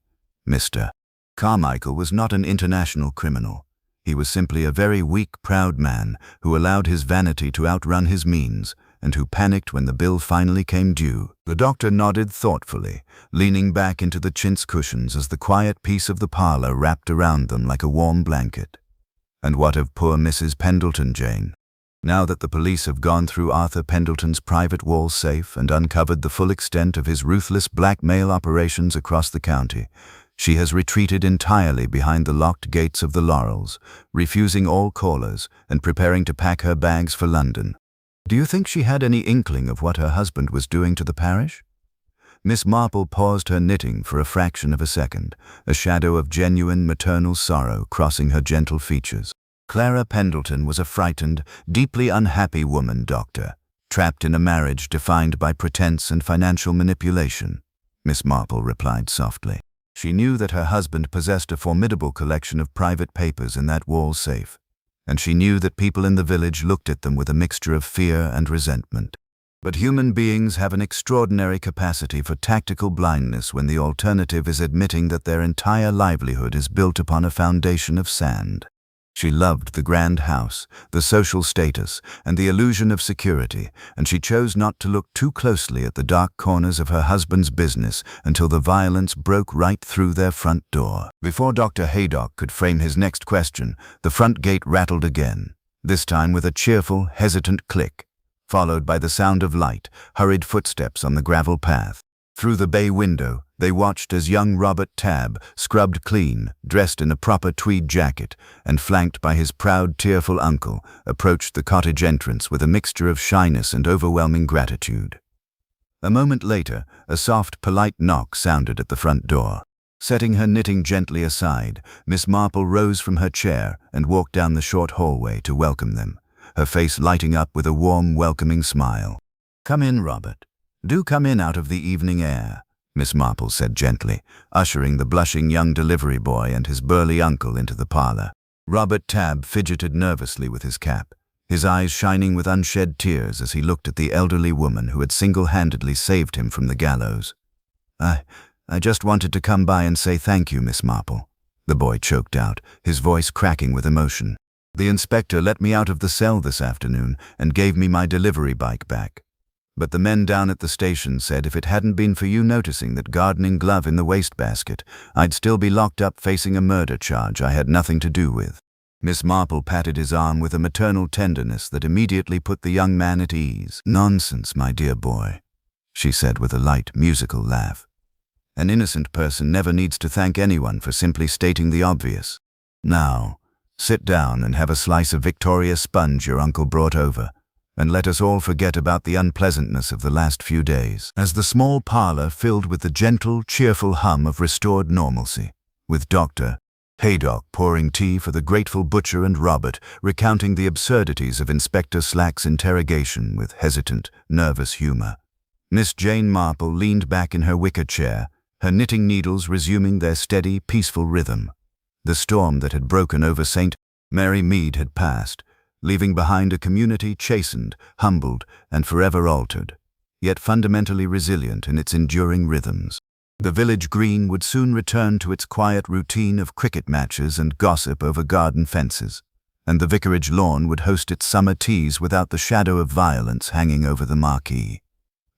Mr. Carmichael was not an international criminal. He was simply a very weak, proud man who allowed his vanity to outrun his means, and who panicked when the bill finally came due." The doctor nodded thoughtfully, leaning back into the chintz cushions as the quiet peace of the parlor wrapped around them like a warm blanket. "And what of poor Mrs. Pendleton, Jane? Now that the police have gone through Arthur Pendleton's private wall safe and uncovered the full extent of his ruthless blackmail operations across the county, she has retreated entirely behind the locked gates of the Laurels, refusing all callers and preparing to pack her bags for London. Do you think she had any inkling of what her husband was doing to the parish?" Miss Marple paused her knitting for a fraction of a second, a shadow of genuine maternal sorrow crossing her gentle features. "Clara Pendleton was a frightened, deeply unhappy woman, Doctor, trapped in a marriage defined by pretense and financial manipulation," Miss Marple replied softly. "She knew that her husband possessed a formidable collection of private papers in that wall safe, and she knew that people in the village looked at them with a mixture of fear and resentment. But human beings have an extraordinary capacity for tactical blindness when the alternative is admitting that their entire livelihood is built upon a foundation of sand. She loved the grand house, the social status, and the illusion of security, and she chose not to look too closely at the dark corners of her husband's business until the violence broke right through their front door." Before Dr. Haydock could frame his next question, the front gate rattled again, this time with a cheerful, hesitant click, followed by the sound of light, hurried footsteps on the gravel path. Through the bay window, they watched as young Robert Tabb, scrubbed clean, dressed in a proper tweed jacket, and flanked by his proud, tearful uncle, approached the cottage entrance with a mixture of shyness and overwhelming gratitude. A moment later, a soft, polite knock sounded at the front door. Setting her knitting gently aside, Miss Marple rose from her chair and walked down the short hallway to welcome them, her face lighting up with a warm, welcoming smile. "Come in, Robert. Do come in out of the evening air," Miss Marple said gently, ushering the blushing young delivery boy and his burly uncle into the parlor. Robert Tabb fidgeted nervously with his cap, his eyes shining with unshed tears as he looked at the elderly woman who had single-handedly saved him from the gallows. I just wanted to come by and say thank you, Miss Marple," the boy choked out, his voice cracking with emotion. "The inspector let me out of the cell this afternoon and gave me my delivery bike back. But the men down at the station said if it hadn't been for you noticing that gardening glove in the wastebasket, I'd still be locked up facing a murder charge I had nothing to do with." Miss Marple patted his arm with a maternal tenderness that immediately put the young man at ease. "Nonsense, my dear boy. she said with a light, musical laugh. An innocent person never needs to thank anyone for simply stating the obvious. Now, sit down and have a slice of Victoria sponge your uncle brought over, and let us all forget about the unpleasantness of the last few days. As the small parlor filled with the gentle, cheerful hum of restored normalcy, with Dr. Haydock pouring tea for the grateful butcher and Robert recounting the absurdities of Inspector Slack's interrogation with hesitant, nervous humor. Miss Jane Marple leaned back in her wicker chair, her knitting needles resuming their steady, peaceful rhythm. The storm that had broken over St. Mary Mead had passed, leaving behind a community chastened, humbled, and forever altered, yet fundamentally resilient in its enduring rhythms. The village green would soon return to its quiet routine of cricket matches and gossip over garden fences, and the vicarage lawn would host its summer teas without the shadow of violence hanging over the marquee.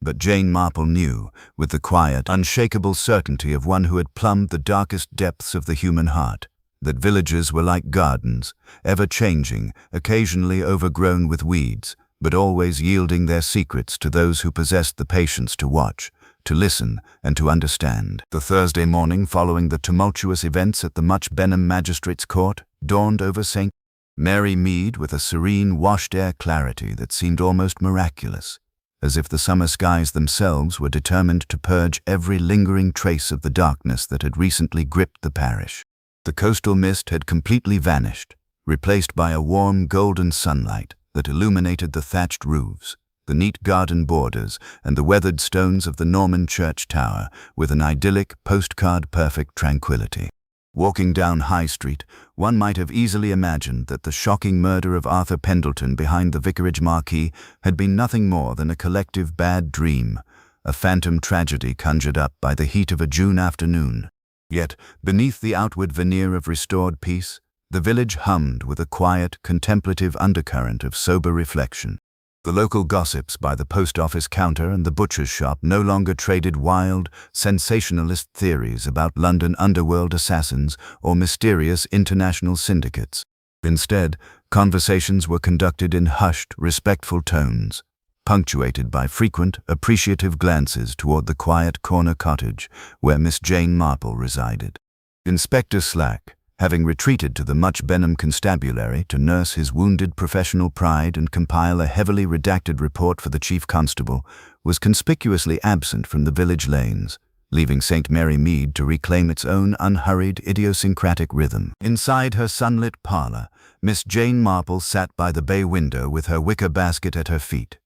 But Jane Marple knew, with the quiet, unshakable certainty of one who had plumbed the darkest depths of the human heart, that villages were like gardens, ever-changing, occasionally overgrown with weeds, but always yielding their secrets to those who possessed the patience to watch, to listen, and to understand. The Thursday morning following the tumultuous events at the Much Benham Magistrates' Court dawned over St. Mary Mead with a serene, washed-air clarity that seemed almost miraculous, as if the summer skies themselves were determined to purge every lingering trace of the darkness that had recently gripped the parish. The coastal mist had completely vanished, replaced by a warm golden sunlight that illuminated the thatched roofs, the neat garden borders, and the weathered stones of the Norman church tower with an idyllic, postcard-perfect tranquility. Walking down High Street, one might have easily imagined that the shocking murder of Arthur Pendleton behind the vicarage marquee had been nothing more than a collective bad dream, a phantom tragedy conjured up by the heat of a June afternoon. Yet, beneath the outward veneer of restored peace, the village hummed with a quiet, contemplative undercurrent of sober reflection. The local gossips by the post office counter and the butcher's shop no longer traded wild, sensationalist theories about London underworld assassins or mysterious international syndicates. Instead, conversations were conducted in hushed, respectful tones, punctuated by frequent, appreciative glances toward the quiet corner cottage where Miss Jane Marple resided. Inspector Slack, having retreated to the Much Benham constabulary to nurse his wounded professional pride and compile a heavily redacted report for the chief constable, was conspicuously absent from the village lanes, leaving St. Mary Mead to reclaim its own unhurried, idiosyncratic rhythm. Inside her sunlit parlor, Miss Jane Marple sat by the bay window with her wicker basket at her feet,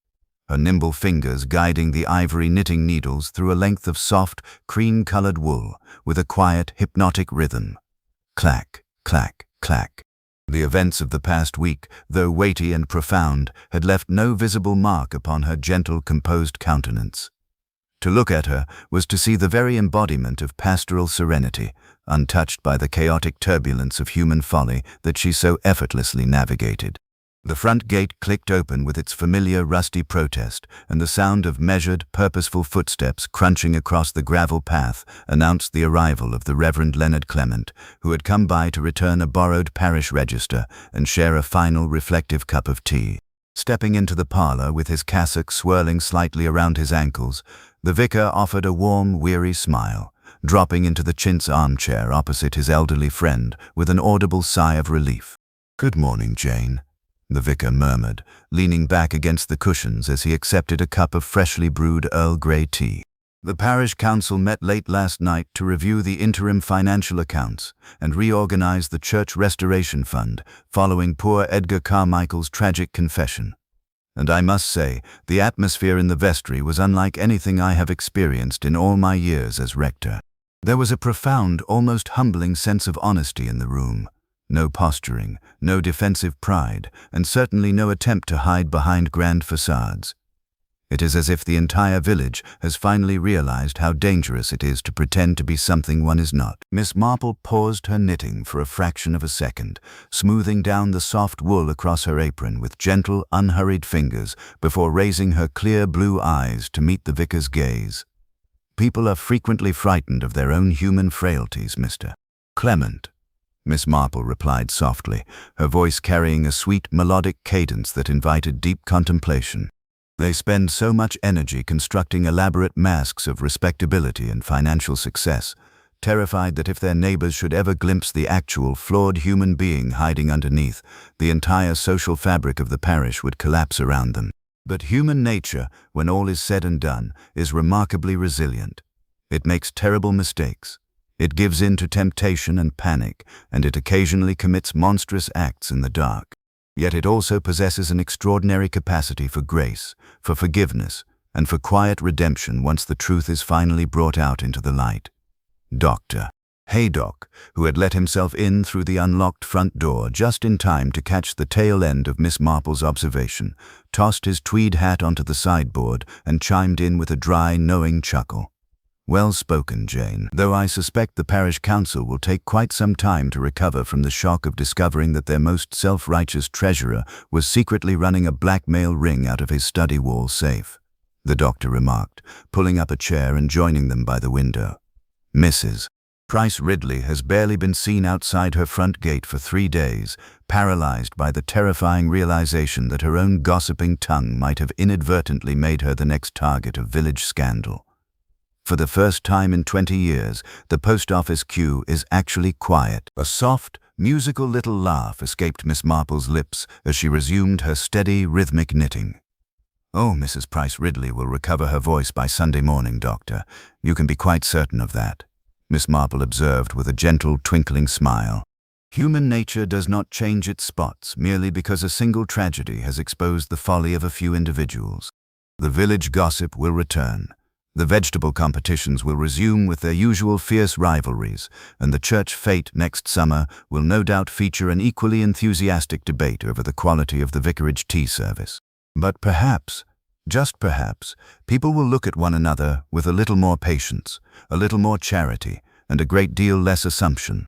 her nimble fingers guiding the ivory knitting needles through a length of soft, cream-colored wool with a quiet, hypnotic rhythm. Clack, clack, clack. The events of the past week, though weighty and profound, had left no visible mark upon her gentle, composed countenance. To look at her was to see the very embodiment of pastoral serenity, untouched by the chaotic turbulence of human folly that she so effortlessly navigated. The front gate clicked open with its familiar rusty protest, and the sound of measured, purposeful footsteps crunching across the gravel path announced the arrival of the Reverend Leonard Clement, who had come by to return a borrowed parish register and share a final reflective cup of tea. Stepping into the parlor with his cassock swirling slightly around his ankles, the vicar offered a warm, weary smile, dropping into the chintz armchair opposite his elderly friend with an audible sigh of relief. "Good morning, Jane," the vicar murmured, leaning back against the cushions as he accepted a cup of freshly brewed Earl Grey tea. The parish council met late last night to review the interim financial accounts and reorganize the church restoration fund following poor Edgar Carmichael's tragic confession. And I must say, the atmosphere in the vestry was unlike anything I have experienced in all my years as rector. There was a profound, almost humbling sense of honesty in the room. No posturing, no defensive pride, and certainly no attempt to hide behind grand facades. It is as if the entire village has finally realized how dangerous it is to pretend to be something one is not. Miss Marple paused her knitting for a fraction of a second, smoothing down the soft wool across her apron with gentle, unhurried fingers before raising her clear blue eyes to meet the vicar's gaze. "People are frequently frightened of their own human frailties, Mr. Clement," Miss Marple replied softly, her voice carrying a sweet, melodic cadence that invited deep contemplation. They spend so much energy constructing elaborate masks of respectability and financial success, terrified that if their neighbors should ever glimpse the actual, flawed human being hiding underneath, the entire social fabric of the parish would collapse around them. But human nature, when all is said and done, is remarkably resilient. It makes terrible mistakes. It gives in to temptation and panic, and it occasionally commits monstrous acts in the dark. Yet it also possesses an extraordinary capacity for grace, for forgiveness, and for quiet redemption once the truth is finally brought out into the light. Dr. Haydock, who had let himself in through the unlocked front door just in time to catch the tail end of Miss Marple's observation, tossed his tweed hat onto the sideboard and chimed in with a dry, knowing chuckle. "Well spoken, Jane, though I suspect the parish council will take quite some time to recover from the shock of discovering that their most self-righteous treasurer was secretly running a blackmail ring out of his study wall safe," the doctor remarked, pulling up a chair and joining them by the window. Mrs. Price Ridley has barely been seen outside her front gate for 3 days, paralyzed by the terrifying realization that her own gossiping tongue might have inadvertently made her the next target of village scandal. For the first time in 20 years, the post office queue is actually quiet. A soft, musical little laugh escaped Miss Marple's lips as she resumed her steady, rhythmic knitting. "Oh, Mrs. Price Ridley will recover her voice by Sunday morning, Doctor. You can be quite certain of that," Miss Marple observed with a gentle, twinkling smile. Human nature does not change its spots merely because a single tragedy has exposed the folly of a few individuals. The village gossip will return. The vegetable competitions will resume with their usual fierce rivalries, and the church fete next summer will no doubt feature an equally enthusiastic debate over the quality of the vicarage tea service. But perhaps, just perhaps, people will look at one another with a little more patience, a little more charity, and a great deal less assumption.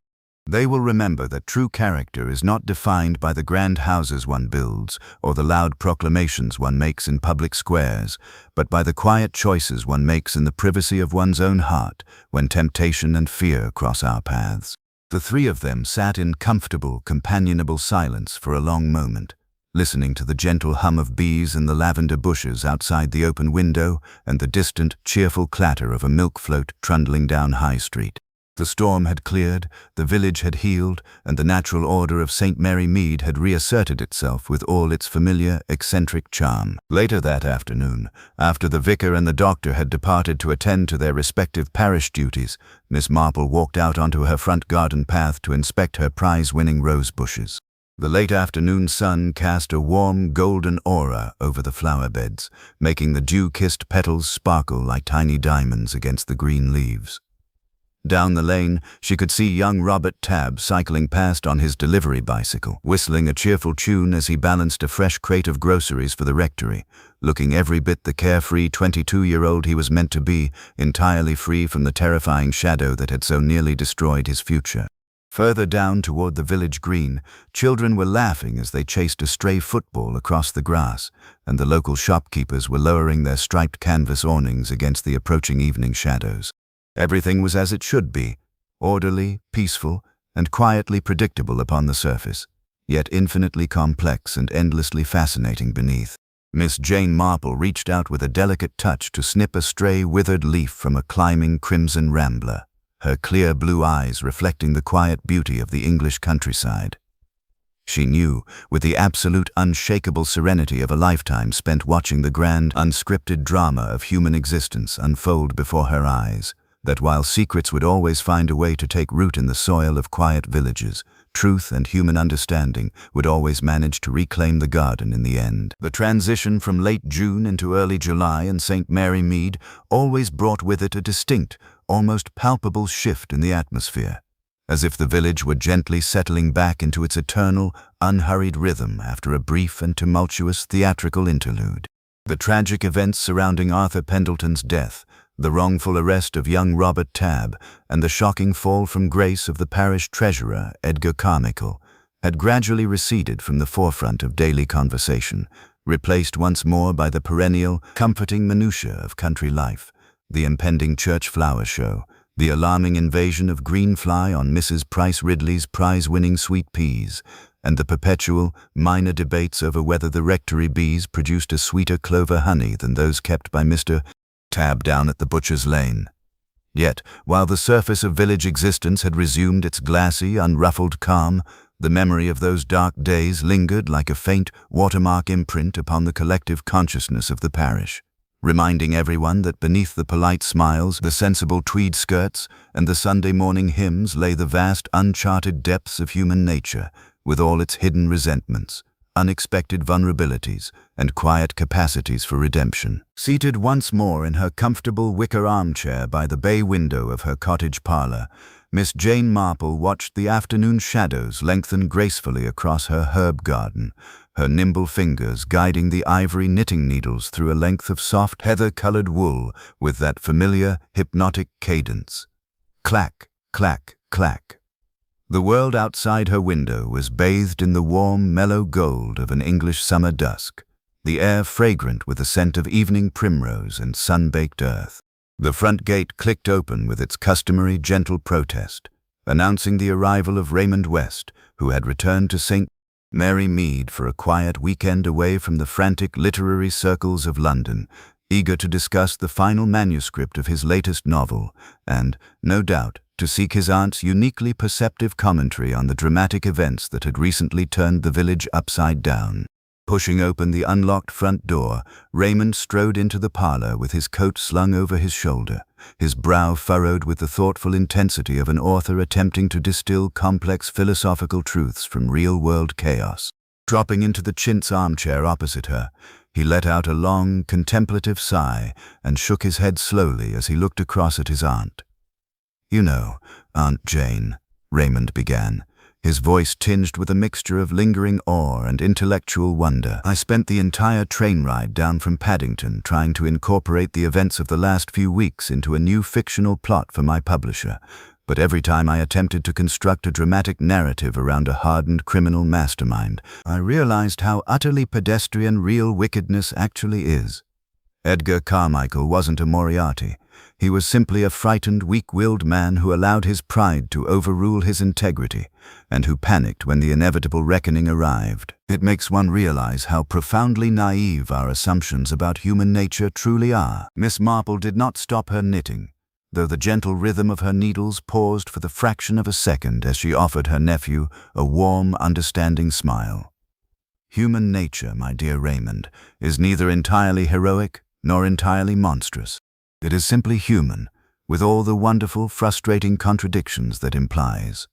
They will remember that true character is not defined by the grand houses one builds or the loud proclamations one makes in public squares, but by the quiet choices one makes in the privacy of one's own heart when temptation and fear cross our paths. The three of them sat in comfortable, companionable silence for a long moment, listening to the gentle hum of bees in the lavender bushes outside the open window and the distant, cheerful clatter of a milk float trundling down High Street. The storm had cleared, the village had healed, and the natural order of St. Mary Mead had reasserted itself with all its familiar, eccentric charm. Later that afternoon, after the vicar and the doctor had departed to attend to their respective parish duties, Miss Marple walked out onto her front garden path to inspect her prize-winning rose bushes. The late afternoon sun cast a warm, golden aura over the flower beds, making the dew-kissed petals sparkle like tiny diamonds against the green leaves. Down the lane, she could see young Robert Tabb cycling past on his delivery bicycle, whistling a cheerful tune as he balanced a fresh crate of groceries for the rectory, looking every bit the carefree 22-year-old he was meant to be, entirely free from the terrifying shadow that had so nearly destroyed his future. Further down toward the village green, children were laughing as they chased a stray football across the grass, and the local shopkeepers were lowering their striped canvas awnings against the approaching evening shadows. Everything was as it should be, orderly, peaceful, and quietly predictable upon the surface, yet infinitely complex and endlessly fascinating beneath. Miss Jane Marple reached out with a delicate touch to snip a stray withered leaf from a climbing crimson rambler, her clear blue eyes reflecting the quiet beauty of the English countryside. She knew, with the absolute unshakable serenity of a lifetime spent watching the grand, unscripted drama of human existence unfold before her eyes, that while secrets would always find a way to take root in the soil of quiet villages, truth and human understanding would always manage to reclaim the garden in the end. The transition from late June into early July in St. Mary Mead always brought with it a distinct, almost palpable shift in the atmosphere, as if the village were gently settling back into its eternal, unhurried rhythm after a brief and tumultuous theatrical interlude. The tragic events surrounding Arthur Pendleton's death, the wrongful arrest of young Robert Tabb, and the shocking fall from grace of the parish treasurer, Edgar Carmichael, had gradually receded from the forefront of daily conversation, replaced once more by the perennial, comforting minutiae of country life, the impending church flower show, the alarming invasion of green fly on Mrs. Price Ridley's prize-winning sweet peas, and the perpetual, minor debates over whether the rectory bees produced a sweeter clover honey than those kept by Mr. Tab down at the butcher's lane. Yet, while the surface of village existence had resumed its glassy, unruffled calm, the memory of those dark days lingered like a faint watermark imprint upon the collective consciousness of the parish, reminding everyone that beneath the polite smiles, the sensible tweed skirts, and the Sunday morning hymns lay the vast, uncharted depths of human nature, with all its hidden resentments, unexpected vulnerabilities, and quiet capacities for redemption. Seated once more in her comfortable wicker armchair by the bay window of her cottage parlor, Miss Jane Marple watched the afternoon shadows lengthen gracefully across her herb garden, her nimble fingers guiding the ivory knitting needles through a length of soft heather-colored wool with that familiar, hypnotic cadence. Clack, clack, clack. The world outside her window was bathed in the warm, mellow gold of an English summer dusk, the air fragrant with the scent of evening primrose and sun-baked earth. The front gate clicked open with its customary gentle protest, announcing the arrival of Raymond West, who had returned to St. Mary Mead for a quiet weekend away from the frantic literary circles of London, eager to discuss the final manuscript of his latest novel, and, no doubt, to seek his aunt's uniquely perceptive commentary on the dramatic events that had recently turned the village upside down. Pushing open the unlocked front door, Raymond strode into the parlor with his coat slung over his shoulder, his brow furrowed with the thoughtful intensity of an author attempting to distill complex philosophical truths from real-world chaos. Dropping into the chintz armchair opposite her, he let out a long, contemplative sigh and shook his head slowly as he looked across at his aunt. "You know, Aunt Jane," Raymond began, his voice tinged with a mixture of lingering awe and intellectual wonder. "I spent the entire train ride down from Paddington trying to incorporate the events of the last few weeks into a new fictional plot for my publisher, but every time I attempted to construct a dramatic narrative around a hardened criminal mastermind, I realized how utterly pedestrian real wickedness actually is. Edgar Carmichael wasn't a Moriarty. He was simply a frightened, weak-willed man who allowed his pride to overrule his integrity, and who panicked when the inevitable reckoning arrived. It makes one realize how profoundly naive our assumptions about human nature truly are." Miss Marple did not stop her knitting, though the gentle rhythm of her needles paused for the fraction of a second as she offered her nephew a warm, understanding smile. "Human nature, my dear Raymond, is neither entirely heroic nor entirely monstrous. It is simply human, with all the wonderful, frustrating contradictions that implies."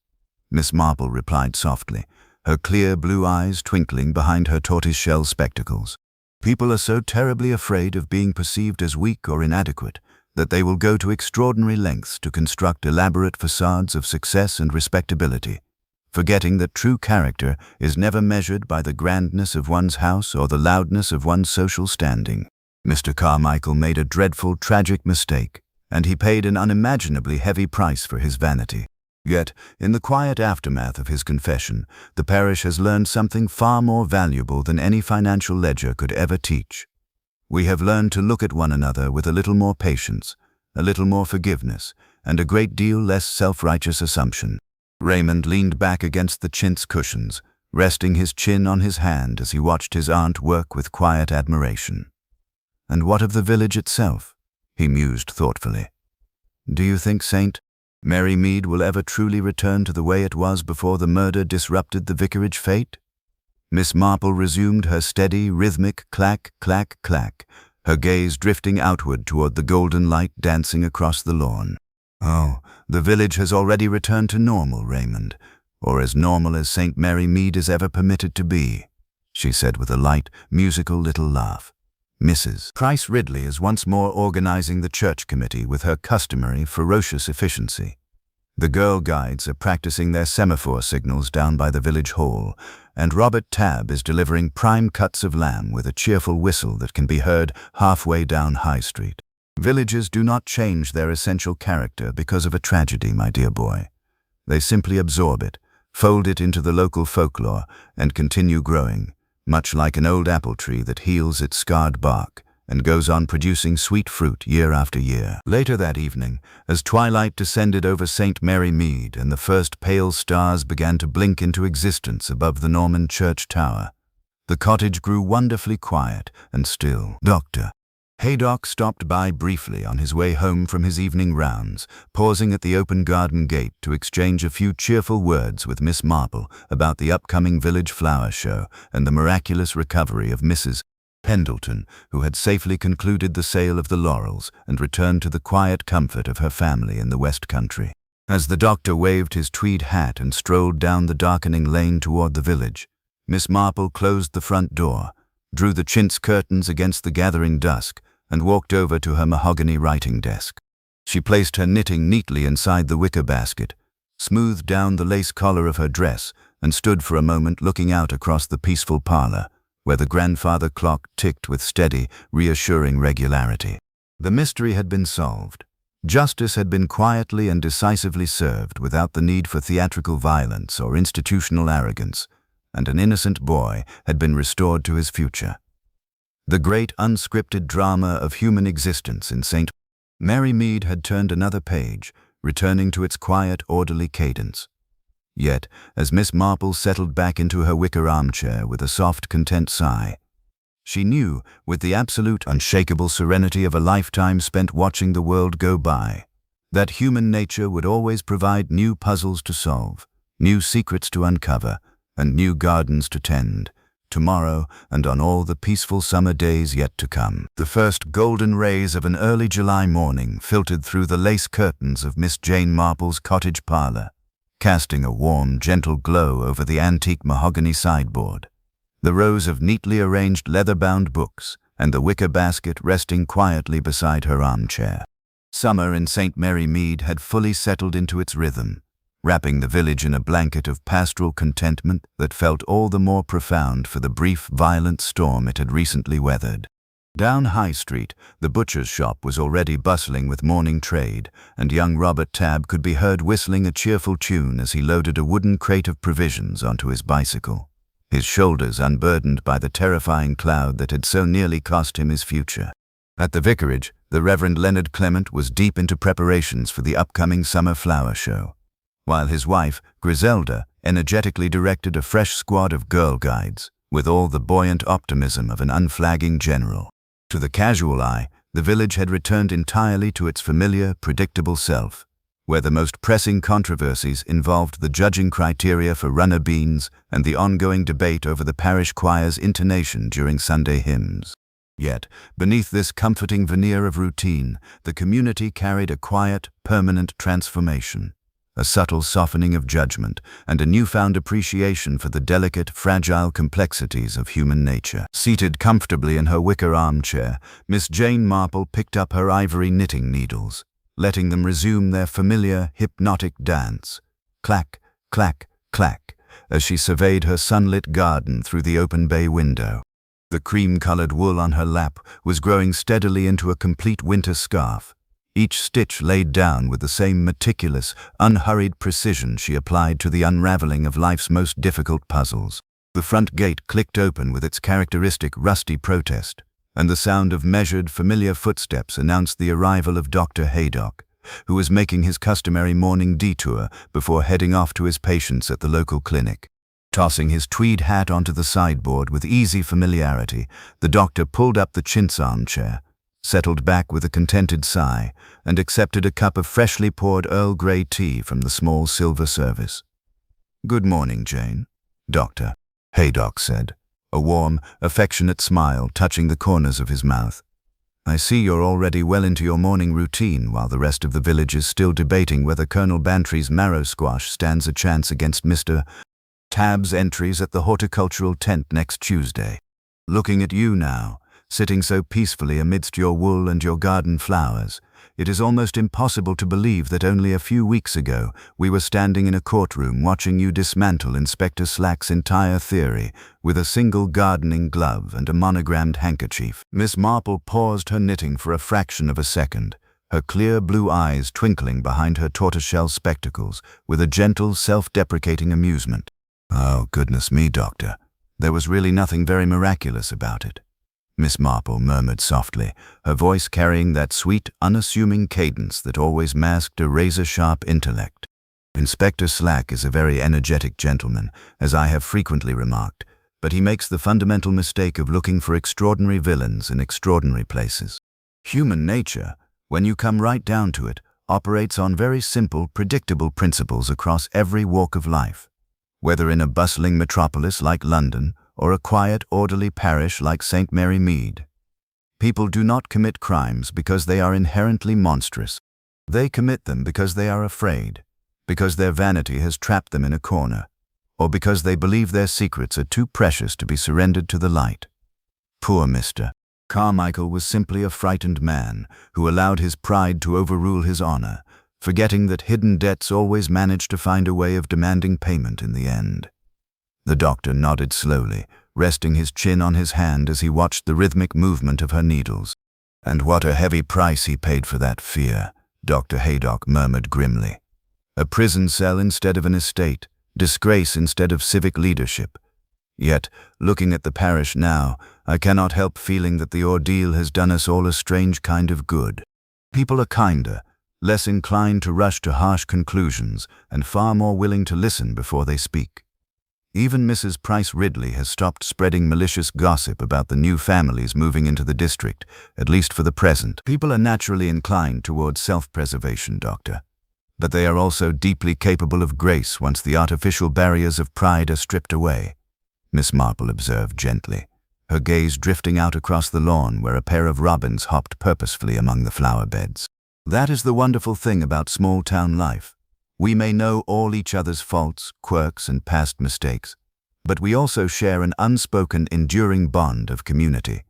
Miss Marple replied softly, her clear blue eyes twinkling behind her tortoise-shell spectacles. "People are so terribly afraid of being perceived as weak or inadequate that they will go to extraordinary lengths to construct elaborate facades of success and respectability, forgetting that true character is never measured by the grandness of one's house or the loudness of one's social standing. Mr. Carmichael made a dreadful, tragic mistake, and he paid an unimaginably heavy price for his vanity. Yet, in the quiet aftermath of his confession, the parish has learned something far more valuable than any financial ledger could ever teach. We have learned to look at one another with a little more patience, a little more forgiveness, and a great deal less self-righteous assumption." Raymond leaned back against the chintz cushions, resting his chin on his hand as he watched his aunt work with quiet admiration. "And what of the village itself?" he mused thoughtfully. "Do you think St. Mary Mead will ever truly return to the way it was before the murder disrupted the vicarage fate?" Miss Marple resumed her steady, rhythmic clack, clack, clack, her gaze drifting outward toward the golden light dancing across the lawn. "Oh, the village has already returned to normal, Raymond, or as normal as St. Mary Mead is ever permitted to be," she said with a light, musical little laugh. "Mrs. Price Ridley is once more organizing the church committee with her customary ferocious efficiency. The Girl Guides are practicing their semaphore signals down by the village hall, and Robert Tabb is delivering prime cuts of lamb with a cheerful whistle that can be heard halfway down High Street. Villages do not change their essential character because of a tragedy, my dear boy. They simply absorb it, fold it into the local folklore, and continue growing, much like an old apple tree that heals its scarred bark and goes on producing sweet fruit year after year. Later that evening, as twilight descended over St. Mary Mead and the first pale stars began to blink into existence above the Norman church tower, the cottage grew wonderfully quiet and still. Dr. Haydock stopped by briefly on his way home from his evening rounds, pausing at the open garden gate to exchange a few cheerful words with Miss Marple about the upcoming village flower show and the miraculous recovery of Mrs. Pendleton, who had safely concluded the sale of the laurels and returned to the quiet comfort of her family in the West Country. As the doctor waved his tweed hat and strolled down the darkening lane toward the village, Miss Marple closed the front door, drew the chintz curtains against the gathering dusk, and walked over to her mahogany writing desk. She placed her knitting neatly inside the wicker basket, smoothed down the lace collar of her dress, and stood for a moment looking out across the peaceful parlor, where the grandfather clock ticked with steady, reassuring regularity. The mystery had been solved. Justice had been quietly and decisively served without the need for theatrical violence or institutional arrogance, and an innocent boy had been restored to his future. The great unscripted drama of human existence in St. Mary Mead had turned another page, returning to its quiet, orderly cadence. Yet, as Miss Marple settled back into her wicker armchair with a soft, content sigh, she knew, with the absolute, unshakable serenity of a lifetime spent watching the world go by, that human nature would always provide new puzzles to solve, new secrets to uncover, and new gardens to tend, tomorrow and on all the peaceful summer days yet to come. The first golden rays of an early July morning filtered through the lace curtains of Miss Jane Marple's cottage parlor, casting a warm, gentle glow over the antique mahogany sideboard, the rows of neatly arranged leather-bound books, and the wicker basket resting quietly beside her armchair. Summer in St. Mary Mead had fully settled into its rhythm, wrapping the village in a blanket of pastoral contentment that felt all the more profound for the brief, violent storm it had recently weathered. Down High Street, the butcher's shop was already bustling with morning trade, and young Robert Tabb could be heard whistling a cheerful tune as he loaded a wooden crate of provisions onto his bicycle, his shoulders unburdened by the terrifying cloud that had so nearly cost him his future. At the vicarage, the Reverend Leonard Clement was deep into preparations for the upcoming summer flower show, while his wife, Griselda, energetically directed a fresh squad of girl guides, with all the buoyant optimism of an unflagging general. To the casual eye, the village had returned entirely to its familiar, predictable self, where the most pressing controversies involved the judging criteria for runner beans and the ongoing debate over the parish choir's intonation during Sunday hymns. Yet, beneath this comforting veneer of routine, the community carried a quiet, permanent transformation, a subtle softening of judgment, and a newfound appreciation for the delicate, fragile complexities of human nature. Seated comfortably in her wicker armchair, Miss Jane Marple picked up her ivory knitting needles, letting them resume their familiar, hypnotic dance, clack, clack, clack, as she surveyed her sunlit garden through the open bay window. The cream-colored wool on her lap was growing steadily into a complete winter scarf, each stitch laid down with the same meticulous, unhurried precision she applied to the unraveling of life's most difficult puzzles. The front gate clicked open with its characteristic rusty protest, and the sound of measured, familiar footsteps announced the arrival of Dr. Haydock, who was making his customary morning detour before heading off to his patients at the local clinic. Tossing his tweed hat onto the sideboard with easy familiarity, the doctor pulled up the chintz armchair, settled back with a contented sigh, and accepted a cup of freshly poured Earl Grey tea from the small silver service. "Good morning, Jane," Dr. Haydock said, a warm, affectionate smile touching the corners of his mouth. "I see you're already well into your morning routine while the rest of the village is still debating whether Colonel Bantry's marrow squash stands a chance against Mr. Tabb's entries at the horticultural tent next Tuesday. Looking at you now, sitting so peacefully amidst your wool and your garden flowers, it is almost impossible to believe that only a few weeks ago we were standing in a courtroom watching you dismantle Inspector Slack's entire theory with a single gardening glove and a monogrammed handkerchief." Miss Marple paused her knitting for a fraction of a second, her clear blue eyes twinkling behind her tortoiseshell spectacles with a gentle, self-deprecating amusement. "Oh, goodness me, Doctor. There was really nothing very miraculous about it. Miss Marple murmured softly, her voice carrying that sweet, unassuming cadence that always masked a razor-sharp intellect. Inspector Slack is a very energetic gentleman, as I have frequently remarked, but he makes the fundamental mistake of looking for extraordinary villains in extraordinary places. Human nature, when you come right down to it, operates on very simple, predictable principles across every walk of life. Whether in a bustling metropolis like London, or a quiet, orderly parish like St. Mary Mead. People do not commit crimes because they are inherently monstrous. They commit them because they are afraid, because their vanity has trapped them in a corner, or because they believe their secrets are too precious to be surrendered to the light. Poor Mr. Carmichael was simply a frightened man who allowed his pride to overrule his honor, forgetting that hidden debts always manage to find a way of demanding payment in the end. The doctor nodded slowly, resting his chin on his hand as he watched the rhythmic movement of her needles. "And what a heavy price he paid for that fear," Dr. Haydock murmured grimly. "A prison cell instead of an estate, disgrace instead of civic leadership. Yet, looking at the parish now, I cannot help feeling that the ordeal has done us all a strange kind of good. People are kinder, less inclined to rush to harsh conclusions, and far more willing to listen before they speak. Even Mrs. Price Ridley has stopped spreading malicious gossip about the new families moving into the district, at least for the present. People are naturally inclined towards self-preservation, Doctor. But they are also deeply capable of grace once the artificial barriers of pride are stripped away," Miss Marple observed gently, her gaze drifting out across the lawn where a pair of robins hopped purposefully among the flower beds. "That is the wonderful thing about small-town life. We may know all each other's faults, quirks, and past mistakes, but we also share an unspoken, enduring bond of community.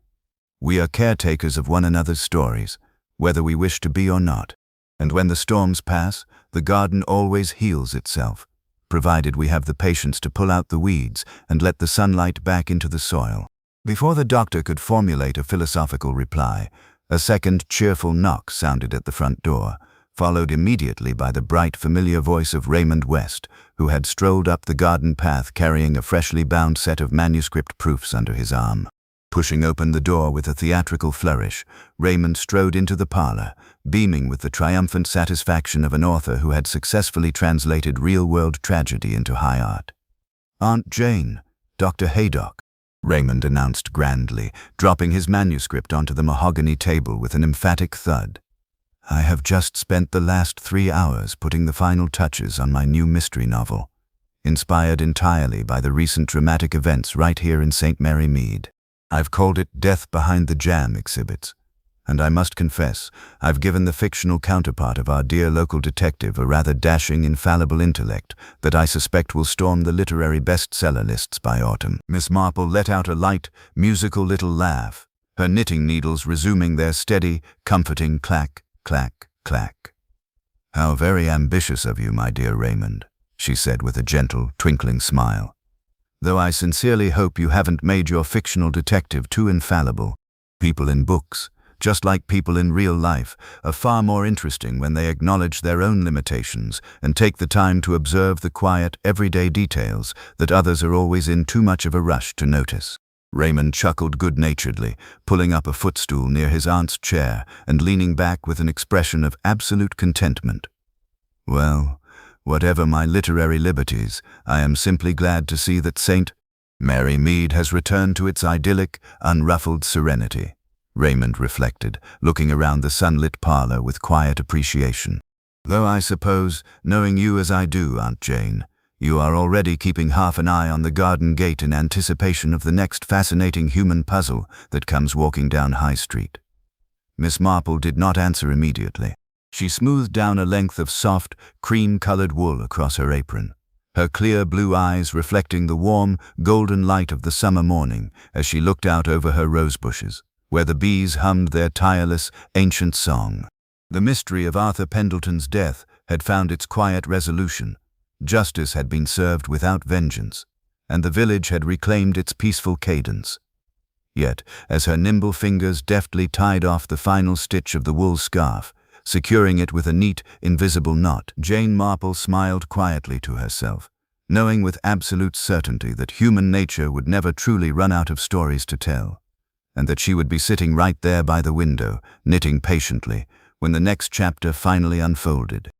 We are caretakers of one another's stories, whether we wish to be or not. And when the storms pass, the garden always heals itself, provided we have the patience to pull out the weeds and let the sunlight back into the soil." Before the doctor could formulate a philosophical reply, a second cheerful knock sounded at the front door, followed immediately by the bright, familiar voice of Raymond West, who had strolled up the garden path carrying a freshly bound set of manuscript proofs under his arm. Pushing open the door with a theatrical flourish, Raymond strode into the parlor, beaming with the triumphant satisfaction of an author who had successfully translated real-world tragedy into high art. "Aunt Jane, Dr. Haydock," Raymond announced grandly, dropping his manuscript onto the mahogany table with an emphatic thud. "I have just spent the last 3 hours putting the final touches on my new mystery novel, inspired entirely by the recent dramatic events right here in St. Mary Mead. I've called it Death Behind the Jam Exhibits, and I must confess, I've given the fictional counterpart of our dear local detective a rather dashing, infallible intellect that I suspect will storm the literary bestseller lists by autumn." Miss Marple let out a light, musical little laugh, her knitting needles resuming their steady, comforting clack, clack, clack. "How very ambitious of you, my dear Raymond," she said with a gentle, twinkling smile. "Though I sincerely hope you haven't made your fictional detective too infallible. People in books, just like people in real life, are far more interesting when they acknowledge their own limitations and take the time to observe the quiet, everyday details that others are always in too much of a rush to notice." Raymond chuckled good-naturedly, pulling up a footstool near his aunt's chair and leaning back with an expression of absolute contentment. "Well, whatever my literary liberties, I am simply glad to see that St. Mary Mead has returned to its idyllic, unruffled serenity," Raymond reflected, looking around the sunlit parlor with quiet appreciation. "Though I suppose, knowing you as I do, Aunt Jane, you are already keeping half an eye on the garden gate in anticipation of the next fascinating human puzzle that comes walking down High Street." Miss Marple did not answer immediately. She smoothed down a length of soft, cream-colored wool across her apron, her clear blue eyes reflecting the warm, golden light of the summer morning as she looked out over her rose bushes, where the bees hummed their tireless, ancient song. The mystery of Arthur Pendleton's death had found its quiet resolution. Justice had been served without vengeance, and the village had reclaimed its peaceful cadence. Yet, as her nimble fingers deftly tied off the final stitch of the wool scarf, securing it with a neat, invisible knot, Jane Marple smiled quietly to herself, knowing with absolute certainty that human nature would never truly run out of stories to tell, and that she would be sitting right there by the window, knitting patiently, when the next chapter finally unfolded.